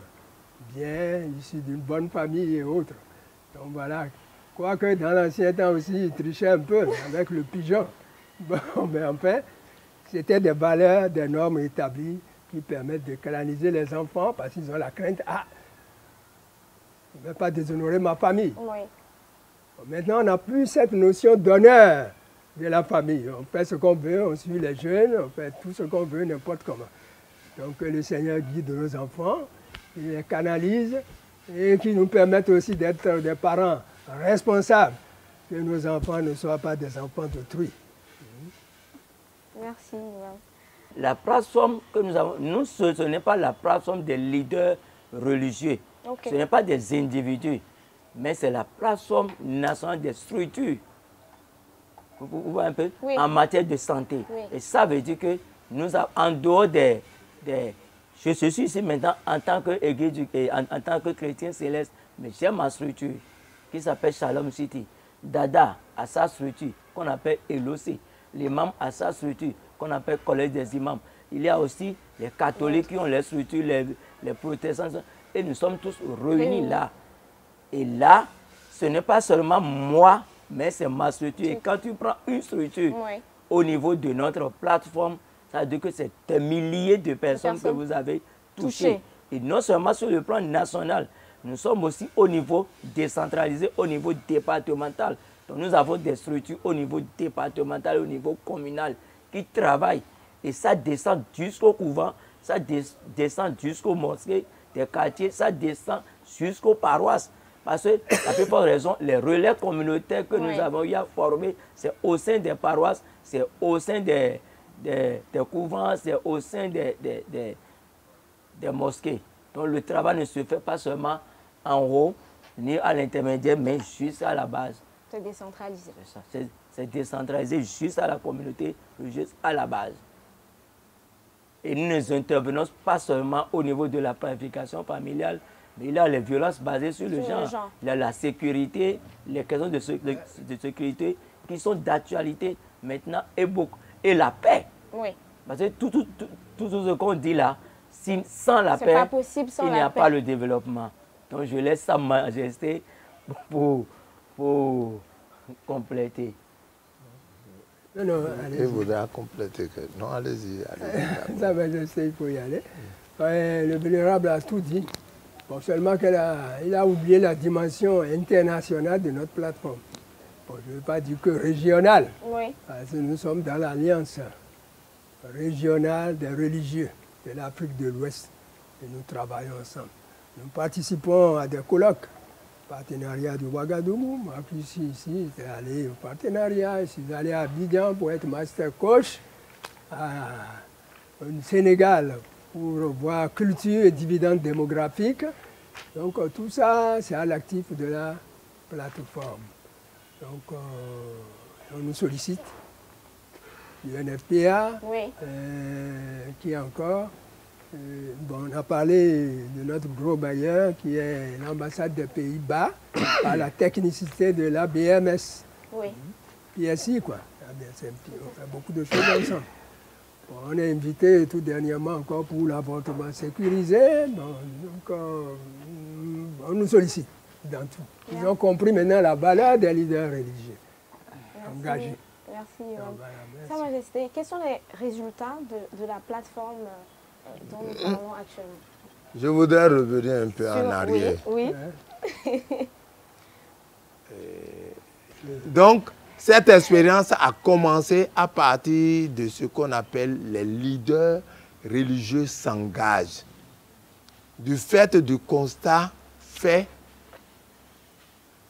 bien, issues d'une bonne famille et autres. Donc voilà, quoique dans l'ancien temps aussi, ils trichaient un peu avec le pigeon. Bon, mais enfin, c'était des valeurs, des normes établies qui permettent de canaliser les enfants parce qu'ils ont la crainte, je ne vais pas déshonorer ma famille. Oui. Maintenant, on n'a plus cette notion d'honneur de la famille. On fait ce qu'on veut, on suit les jeunes, on fait tout ce qu'on veut, n'importe comment. Donc le Seigneur guide nos enfants, il les canalise et qui nous permettent aussi d'être des parents responsables, que nos enfants ne soient pas des enfants d'autrui. Merci. La plateforme que nous avons, ce n'est pas la plateforme des leaders religieux. Okay. Ce n'est pas des individus, mais c'est la plateforme nationale des structures. Vous voyez un peu, en matière de santé. Oui. Et ça veut dire que nous avons, en dehors des je suis ici maintenant en tant que chrétien céleste, mais j'ai ma structure qui s'appelle Shalom City. Dada a sa structure qu'on appelle Elosi. L'imam a sa structure qu'on appelle Collège des imams. Il y a aussi les catholiques qui ont les structures, les protestants. Et nous sommes tous réunis là. Et là, ce n'est pas seulement moi, mais c'est ma structure. Et quand tu prends une structure au niveau de notre plateforme, ça veut dire que c'est des milliers de personnes que vous avez touchées. Et non seulement sur le plan national, nous sommes aussi au niveau décentralisé, au niveau départemental. Donc nous avons des structures au niveau départemental, au niveau communal, qui travaillent. Et ça descend jusqu'au couvent, ça descend jusqu'aux mosquées des quartiers, ça descend jusqu'aux paroisses. Parce que la plus forte raison, les relais communautaires que nous avons eu à former, c'est au sein des paroisses, c'est au sein des couvents, c'est au sein des mosquées. Donc le travail ne se fait pas seulement en haut, ni à l'intermédiaire, mais jusqu'à la base. C'est décentralisé. C'est décentralisé juste à la communauté, juste à la base. Et nous ne intervenons pas seulement au niveau de la planification familiale, mais il y a les violences basées sur le genre. Il y a la sécurité, les questions de sécurité qui sont d'actualité maintenant et la paix. Oui. Parce que tout ce qu'on dit là, sans la paix, pas possible sans il n'y a pas le développement. Donc je laisse Sa Majesté pour compléter. Non, allez-y. Je voudrais compléter. Non, allez-y. Sa Majesté, il faut y aller. Le vénérable a tout dit. Bon, seulement qu'il a oublié la dimension internationale de notre plateforme. Bon, je ne veux pas dire que régionale, parce que nous sommes dans l'alliance régionale des religieux de l'Afrique de l'Ouest et nous travaillons ensemble. Nous participons à des colloques, partenariat de Ouagadougou. Moi qui suis ici, j'étais allé au partenariat, je suis allé à Abidjan pour être master coach, au Sénégal pour voir culture et dividendes démographiques. Donc tout ça, c'est à l'actif de la plateforme. Donc on nous sollicite. l'UNFPA, Oui. qui encore. Bon, on a parlé de notre gros bailleur qui est l'ambassade des Pays-Bas par la technicité de la BMS. Oui. PSI, quoi. On fait beaucoup de choses ensemble. Bon, on est invité tout dernièrement encore pour l'avortement sécurisé. Bon, donc, on nous sollicite dans tout. Ils ont compris maintenant la valeur des leaders religieux engagés. Merci. Voilà, merci. Sa Majesté, quels sont les résultats de la plateforme dont nous parlons actuellement? Je voudrais revenir un peu en arrière. Oui. Donc, cette expérience a commencé à partir de ce qu'on appelle les leaders religieux s'engagent. Du fait du constat fait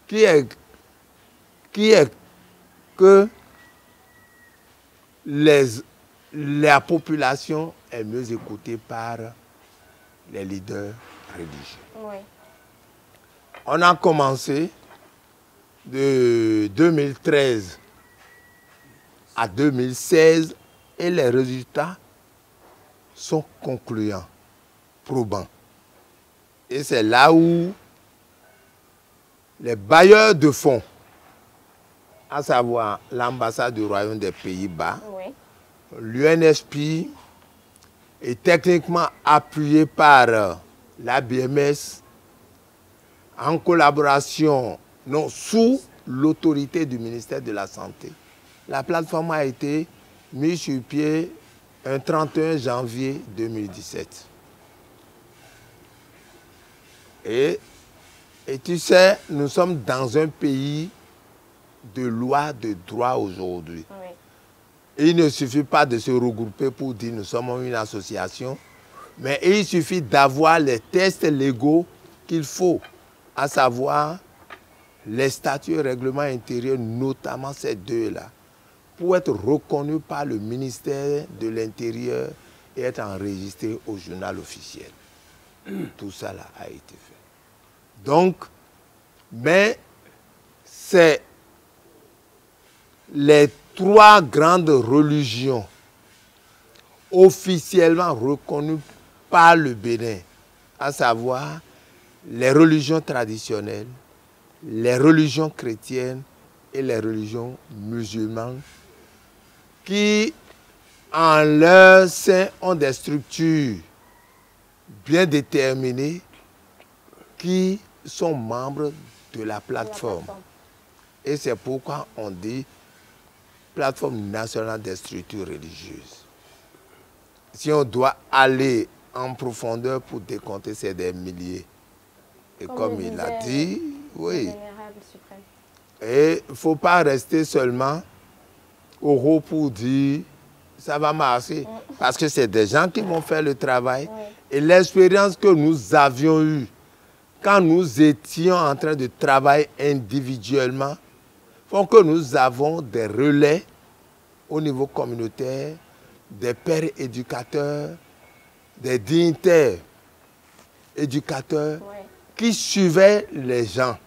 qui est que la population est mieux écoutée par les leaders religieux. Oui. On a commencé de 2013 à 2016 et les résultats sont concluants, probants. Et c'est là où les bailleurs de fonds, à savoir l'ambassade du Royaume des Pays-Bas, Oui. l'UNSP est techniquement appuyé par la BMS en collaboration, non, sous l'autorité du ministère de la Santé. La plateforme a été mise sur pied un 31 janvier 2017. Et tu sais, nous sommes dans un pays de loi, de droit aujourd'hui. Oui. Il ne suffit pas de se regrouper pour dire nous sommes une association, mais il suffit d'avoir les tests légaux qu'il faut, à savoir les statuts et règlements intérieurs, notamment ces deux-là, pour être reconnus par le ministère de l'Intérieur et être enregistrés au journal officiel. Tout ça là a été fait. Donc, mais c'est les trois grandes religions officiellement reconnues par le Bénin, à savoir les religions traditionnelles, les religions chrétiennes et les religions musulmanes, qui en leur sein ont des structures bien déterminées qui sont membres de la plateforme. Et c'est pourquoi on dit plateforme nationale des structures religieuses. Si on doit aller en profondeur pour décompter, c'est des milliers. Et comme il a dit, oui. Et il ne faut pas rester seulement au haut pour dire ça va marcher. Parce que c'est des gens qui vont faire le travail. Et l'expérience que nous avions eue quand nous étions en train de travailler individuellement, font que nous avons des relais au niveau communautaire, des pères éducateurs, des dignitaires éducateurs qui suivaient les gens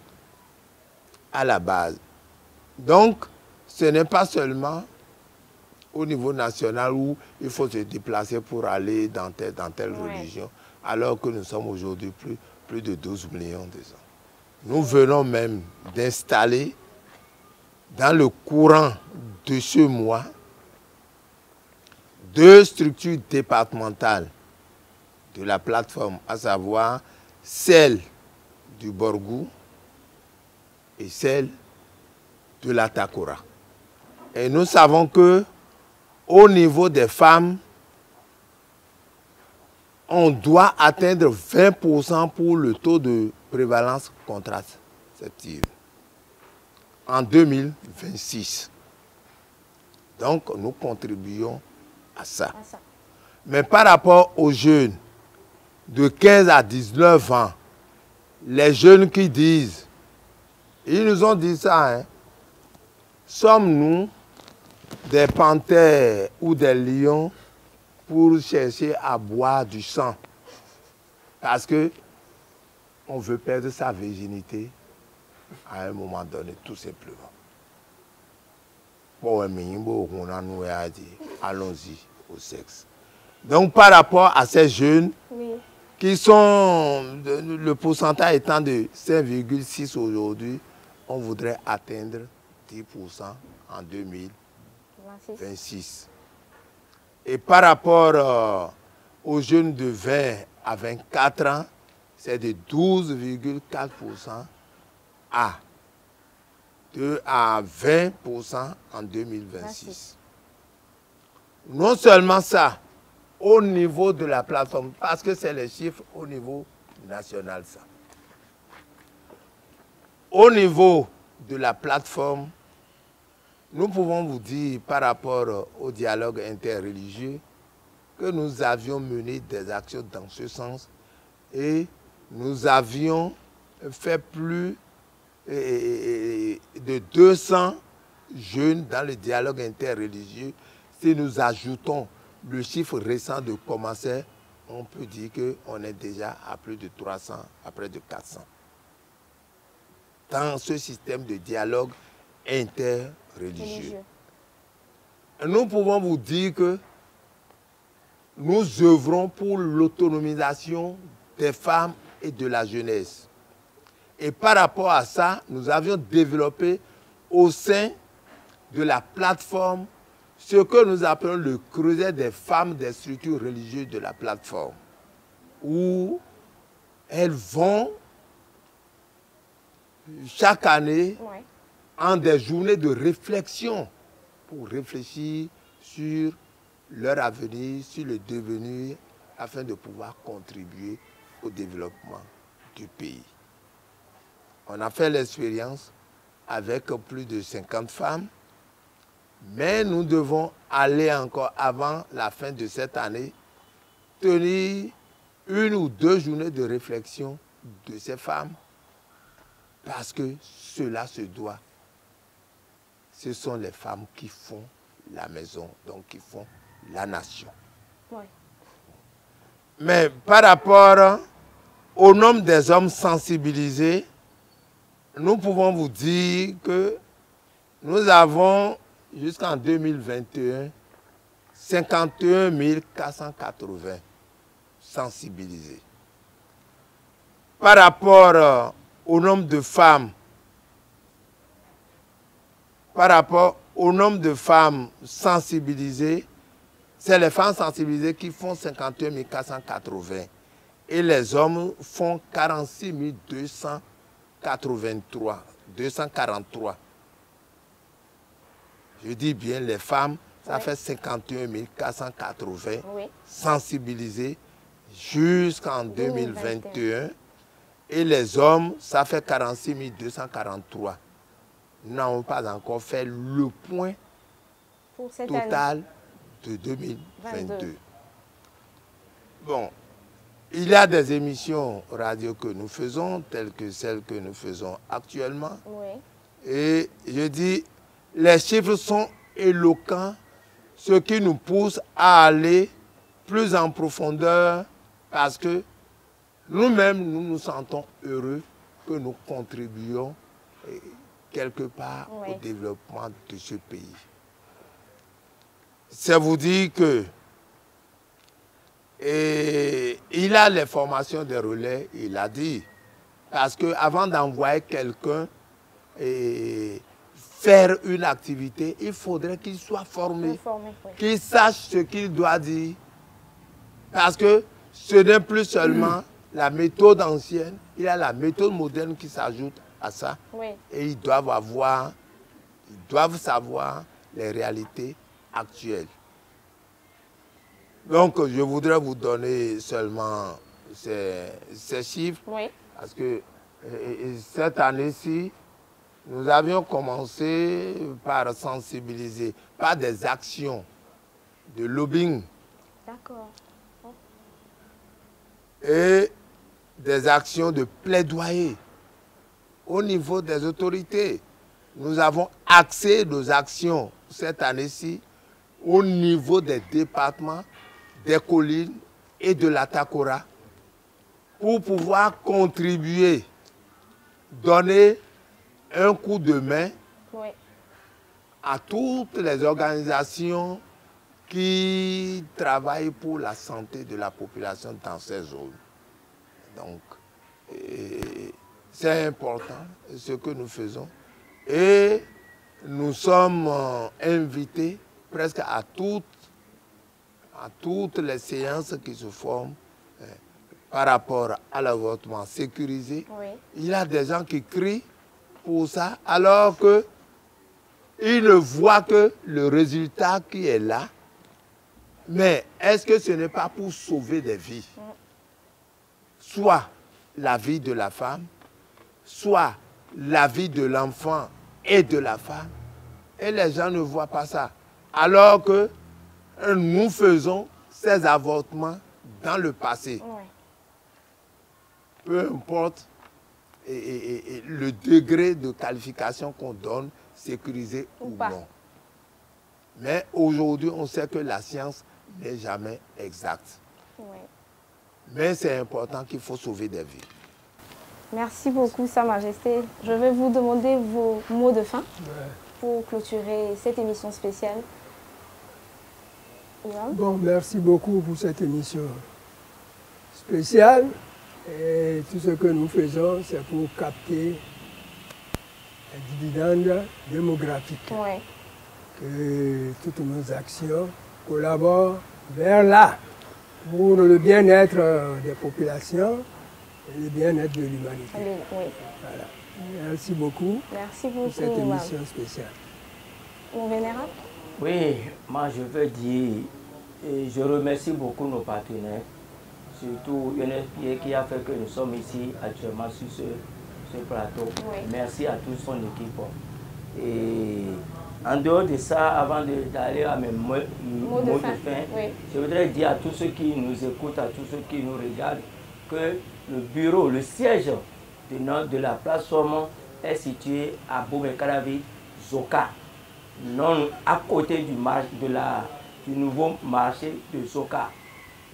à la base. Donc, ce n'est pas seulement au niveau national où il faut se déplacer pour aller dans telle religion, alors que nous sommes aujourd'hui plus de 12 millions de gens. Nous venons même d'installer dans le courant de ce mois 2 structures départementales de la plateforme, à savoir celle du Borgou et celle de la Takora. Et nous savons que au niveau des femmes, on doit atteindre 20% pour le taux de prévalence contraceptive en 2026. Donc, nous contribuons à ça. Mais par rapport aux jeunes de 15 à 19 ans, les jeunes qui disent, ils nous ont dit ça, hein, sommes-nous des panthères ou des lions pour chercher à boire du sang? Parce que on veut perdre sa virginité à un moment donné, tout simplement. Allons-y au sexe. Donc, par rapport à ces jeunes, qui sont, le pourcentage étant de 5,6 aujourd'hui, on voudrait atteindre 10% en 2026. Et par rapport aux jeunes de 20 à 24 ans, c'est de 12,4% à 20% en 2026. Non seulement ça, au niveau de la plateforme, parce que c'est les chiffres au niveau national, ça. Au niveau de la plateforme, nous pouvons vous dire par rapport au dialogue interreligieux que nous avions mené des actions dans ce sens et nous avions fait plus de 200 jeunes dans le dialogue interreligieux. Si nous ajoutons le chiffre récent de commençaient, on peut dire qu'on est déjà à plus de 300, à près de 400. Dans ce système de dialogue interreligieux. Nous pouvons vous dire que nous œuvrons pour l'autonomisation des femmes et de la jeunesse. Et par rapport à ça, nous avions développé au sein de la plateforme ce que nous appelons le creuset des femmes des structures religieuses de la plateforme, où elles vont chaque année en des journées de réflexion pour réfléchir sur leur avenir, sur le devenir, afin de pouvoir contribuer au développement du pays. On a fait l'expérience avec plus de 50 femmes, mais nous devons aller encore avant la fin de cette année, tenir 1 ou 2 journées de réflexion de ces femmes, parce que cela se doit. Ce sont les femmes qui font la maison, donc qui font la nation. Mais par rapport au nombre des hommes sensibilisés, nous pouvons vous dire que nous avons, jusqu'en 2021, 51 480 sensibilisés. Par rapport au nombre de femmes, sensibilisées, c'est les femmes sensibilisées qui font 51 480 et les hommes font 46 243. Je dis bien les femmes, ça fait 51 480 sensibilisés jusqu'en 2021 et les hommes, ça fait 46 243. Nous n'avons pas encore fait le point total de 2022. Bon, il y a des émissions radio que nous faisons, telles que celles que nous faisons actuellement. Et je dis, les chiffres sont éloquents, ce qui nous pousse à aller plus en profondeur, parce que nous-mêmes, nous nous sentons heureux que nous contribuions quelque part au développement de ce pays. C'est vous dire que il a les formations des relais, il a dit, parce qu'avant d'envoyer quelqu'un faire une activité, il faudrait qu'il soit formé, qu'il sache ce qu'il doit dire, parce que ce n'est plus seulement la méthode ancienne, il y a la méthode moderne qui s'ajoute à ça, et ils doivent savoir les réalités actuelles. Donc, je voudrais vous donner seulement ces chiffres, parce que cette année-ci, nous avions commencé par sensibiliser, par des actions de lobbying. Et des actions de plaidoyer au niveau des autorités. Nous avons axé nos actions cette année-ci au niveau des départements, des collines et de la Takora pour pouvoir contribuer, donner un coup de main à toutes les organisations qui travaillent pour la santé de la population dans ces zones. Donc, c'est important ce que nous faisons. Et nous sommes invités presque à toutes les séances qui se forment par rapport à l'avortement sécurisé. Oui. Il y a des gens qui crient pour ça, alors qu'ils ne voient que le résultat qui est là. Mais est-ce que ce n'est pas pour sauver des vies? Soit la vie de la femme, soit la vie de l'enfant et de la femme. Et les gens ne voient pas ça. Alors que nous faisons ces avortements dans le passé. Oui. Peu importe le degré de qualification qu'on donne, sécurisé ou non. Mais aujourd'hui, on sait que la science n'est jamais exacte. Oui. Mais c'est important qu'il faut sauver des vies. Merci beaucoup, Sa Majesté. Je vais vous demander vos mots de fin pour clôturer cette émission spéciale. Bon, merci beaucoup pour cette émission spéciale. Et tout ce que nous faisons, c'est pour capter les dividendes démographiques. Oui. Que toutes nos actions collaborent vers là, pour le bien-être des populations et le bien-être de l'humanité. Oui. Voilà. Merci beaucoup. Merci beaucoup pour cette émission spéciale. Mon vénérable? Oui, moi je veux dire, et je remercie beaucoup nos partenaires, surtout UNFPA qui a fait que nous sommes ici actuellement sur ce plateau. Oui. Merci à toute son équipe. Et en dehors de ça, avant d'aller à mes mots de fin, oui, je voudrais dire à tous ceux qui nous écoutent, à tous ceux qui nous regardent, que le bureau, le siège de la plateforme est situé à Boumekaravi, Zoka, non à côté du nouveau marché de Zoka.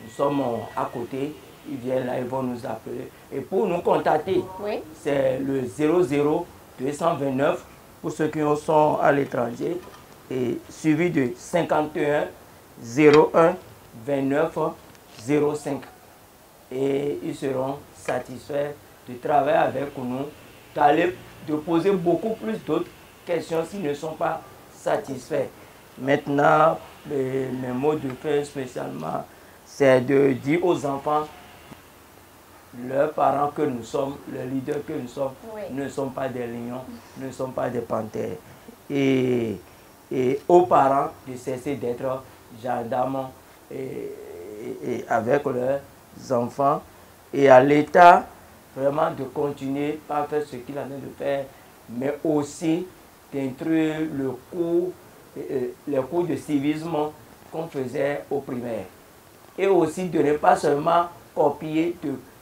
Nous sommes à côté, ils viennent là, ils vont nous appeler. Et pour nous contacter, oui, c'est le 00 229 pour ceux qui sont à l'étranger, et suivi de 51 01 29 05. Et ils seront satisfaits de travailler avec nous, de poser beaucoup plus d'autres questions s'ils ne sont pas satisfaits. Maintenant, mes mots de fin spécialement, c'est de dire aux enfants, leurs parents que nous sommes, les leaders que nous sommes, oui, ne sont pas des lions, ne sont pas des panthères. Et aux parents de cesser d'être gendarmes et avec leurs enfants. Et à l'État, vraiment de continuer à faire ce qu'il a de faire, mais aussi d'introduire les cours de civisme qu'on faisait au primaire. Et aussi de ne pas seulement copier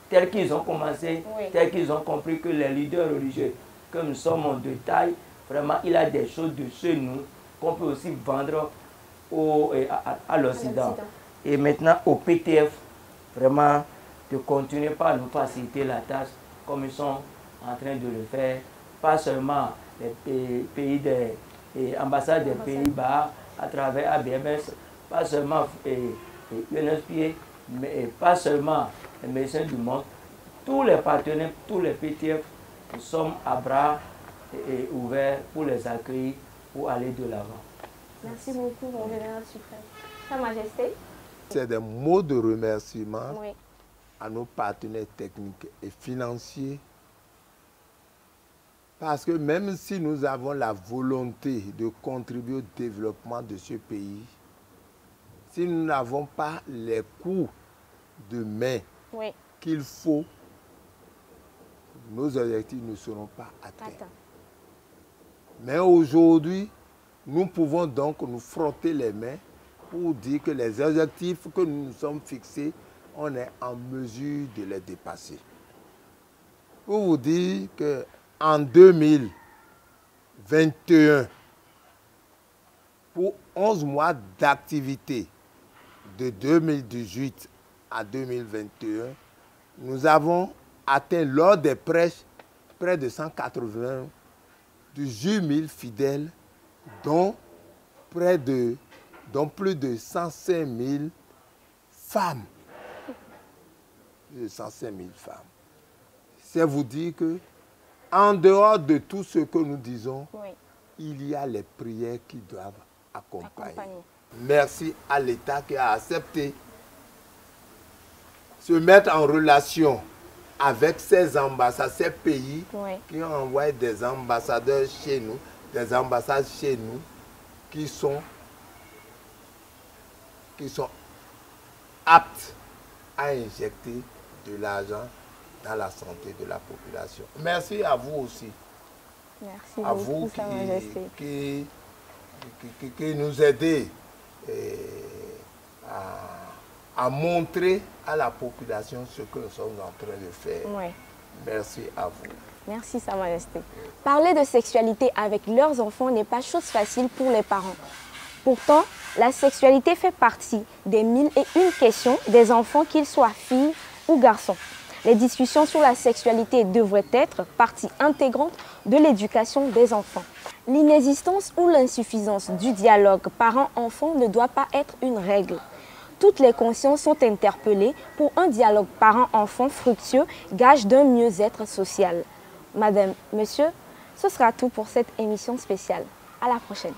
tels qu'ils ont commencé, oui, tels qu'ils ont compris que les leaders religieux, que nous sommes de taille, vraiment il y a des choses de chez nous qu'on peut aussi vendre à l'Occident. Et maintenant au PTF, vraiment de continuer par nous faciliter la tâche comme ils sont en train de le faire, pas seulement les pays des ambassades des Pays-Bas à travers ABMS, pas seulement UNFPA, mais pas seulement les médecins du monde, tous les partenaires, tous les PTF, nous sommes à bras ouverts pour les accueillir, pour aller de l'avant. Merci beaucoup, mon vénérable suprême. Sa Majesté. C'est des mots de remerciement, oui, à nos partenaires techniques et financiers. Parce que même si nous avons la volonté de contribuer au développement de ce pays, si nous n'avons pas les coups de main oui, qu'il faut, nos objectifs ne seront pas atteints. Mais aujourd'hui, nous pouvons donc nous frotter les mains pour dire que les objectifs que nous nous sommes fixés, on est en mesure de les dépasser. Pour vous dire qu'en 2021, pour 11 mois d'activité, de 2018 à 2021, nous avons atteint lors des prêches près de 198 000 fidèles dont plus de 105 000 femmes. 105 000 femmes. C'est vous dire que, en dehors de tout ce que nous disons, oui, il y a les prières qui doivent accompagner. Merci à l'État qui a accepté se mettre en relation avec ces ambassades, ces pays, oui, qui ont envoyé des ambassadeurs chez nous, des ambassades chez nous, qui sont aptes à injecter de l'argent dans la santé de la population. Merci à vous aussi. Merci à beaucoup, vous qui nous aidez à montrer à la population ce que nous sommes en train de faire. Oui. Merci à vous. Merci, Sa Majesté. Parler de sexualité avec leurs enfants n'est pas chose facile pour les parents. Pourtant, la sexualité fait partie des 1001 questions des enfants, qu'ils soient filles ou garçons. Les discussions sur la sexualité devraient être partie intégrante de l'éducation des enfants. L'inexistence ou l'insuffisance du dialogue parent-enfant ne doit pas être une règle. Toutes les consciences sont interpellées pour un dialogue parent-enfant fructueux, gage d'un mieux-être social. Madame, monsieur, ce sera tout pour cette émission spéciale. À la prochaine.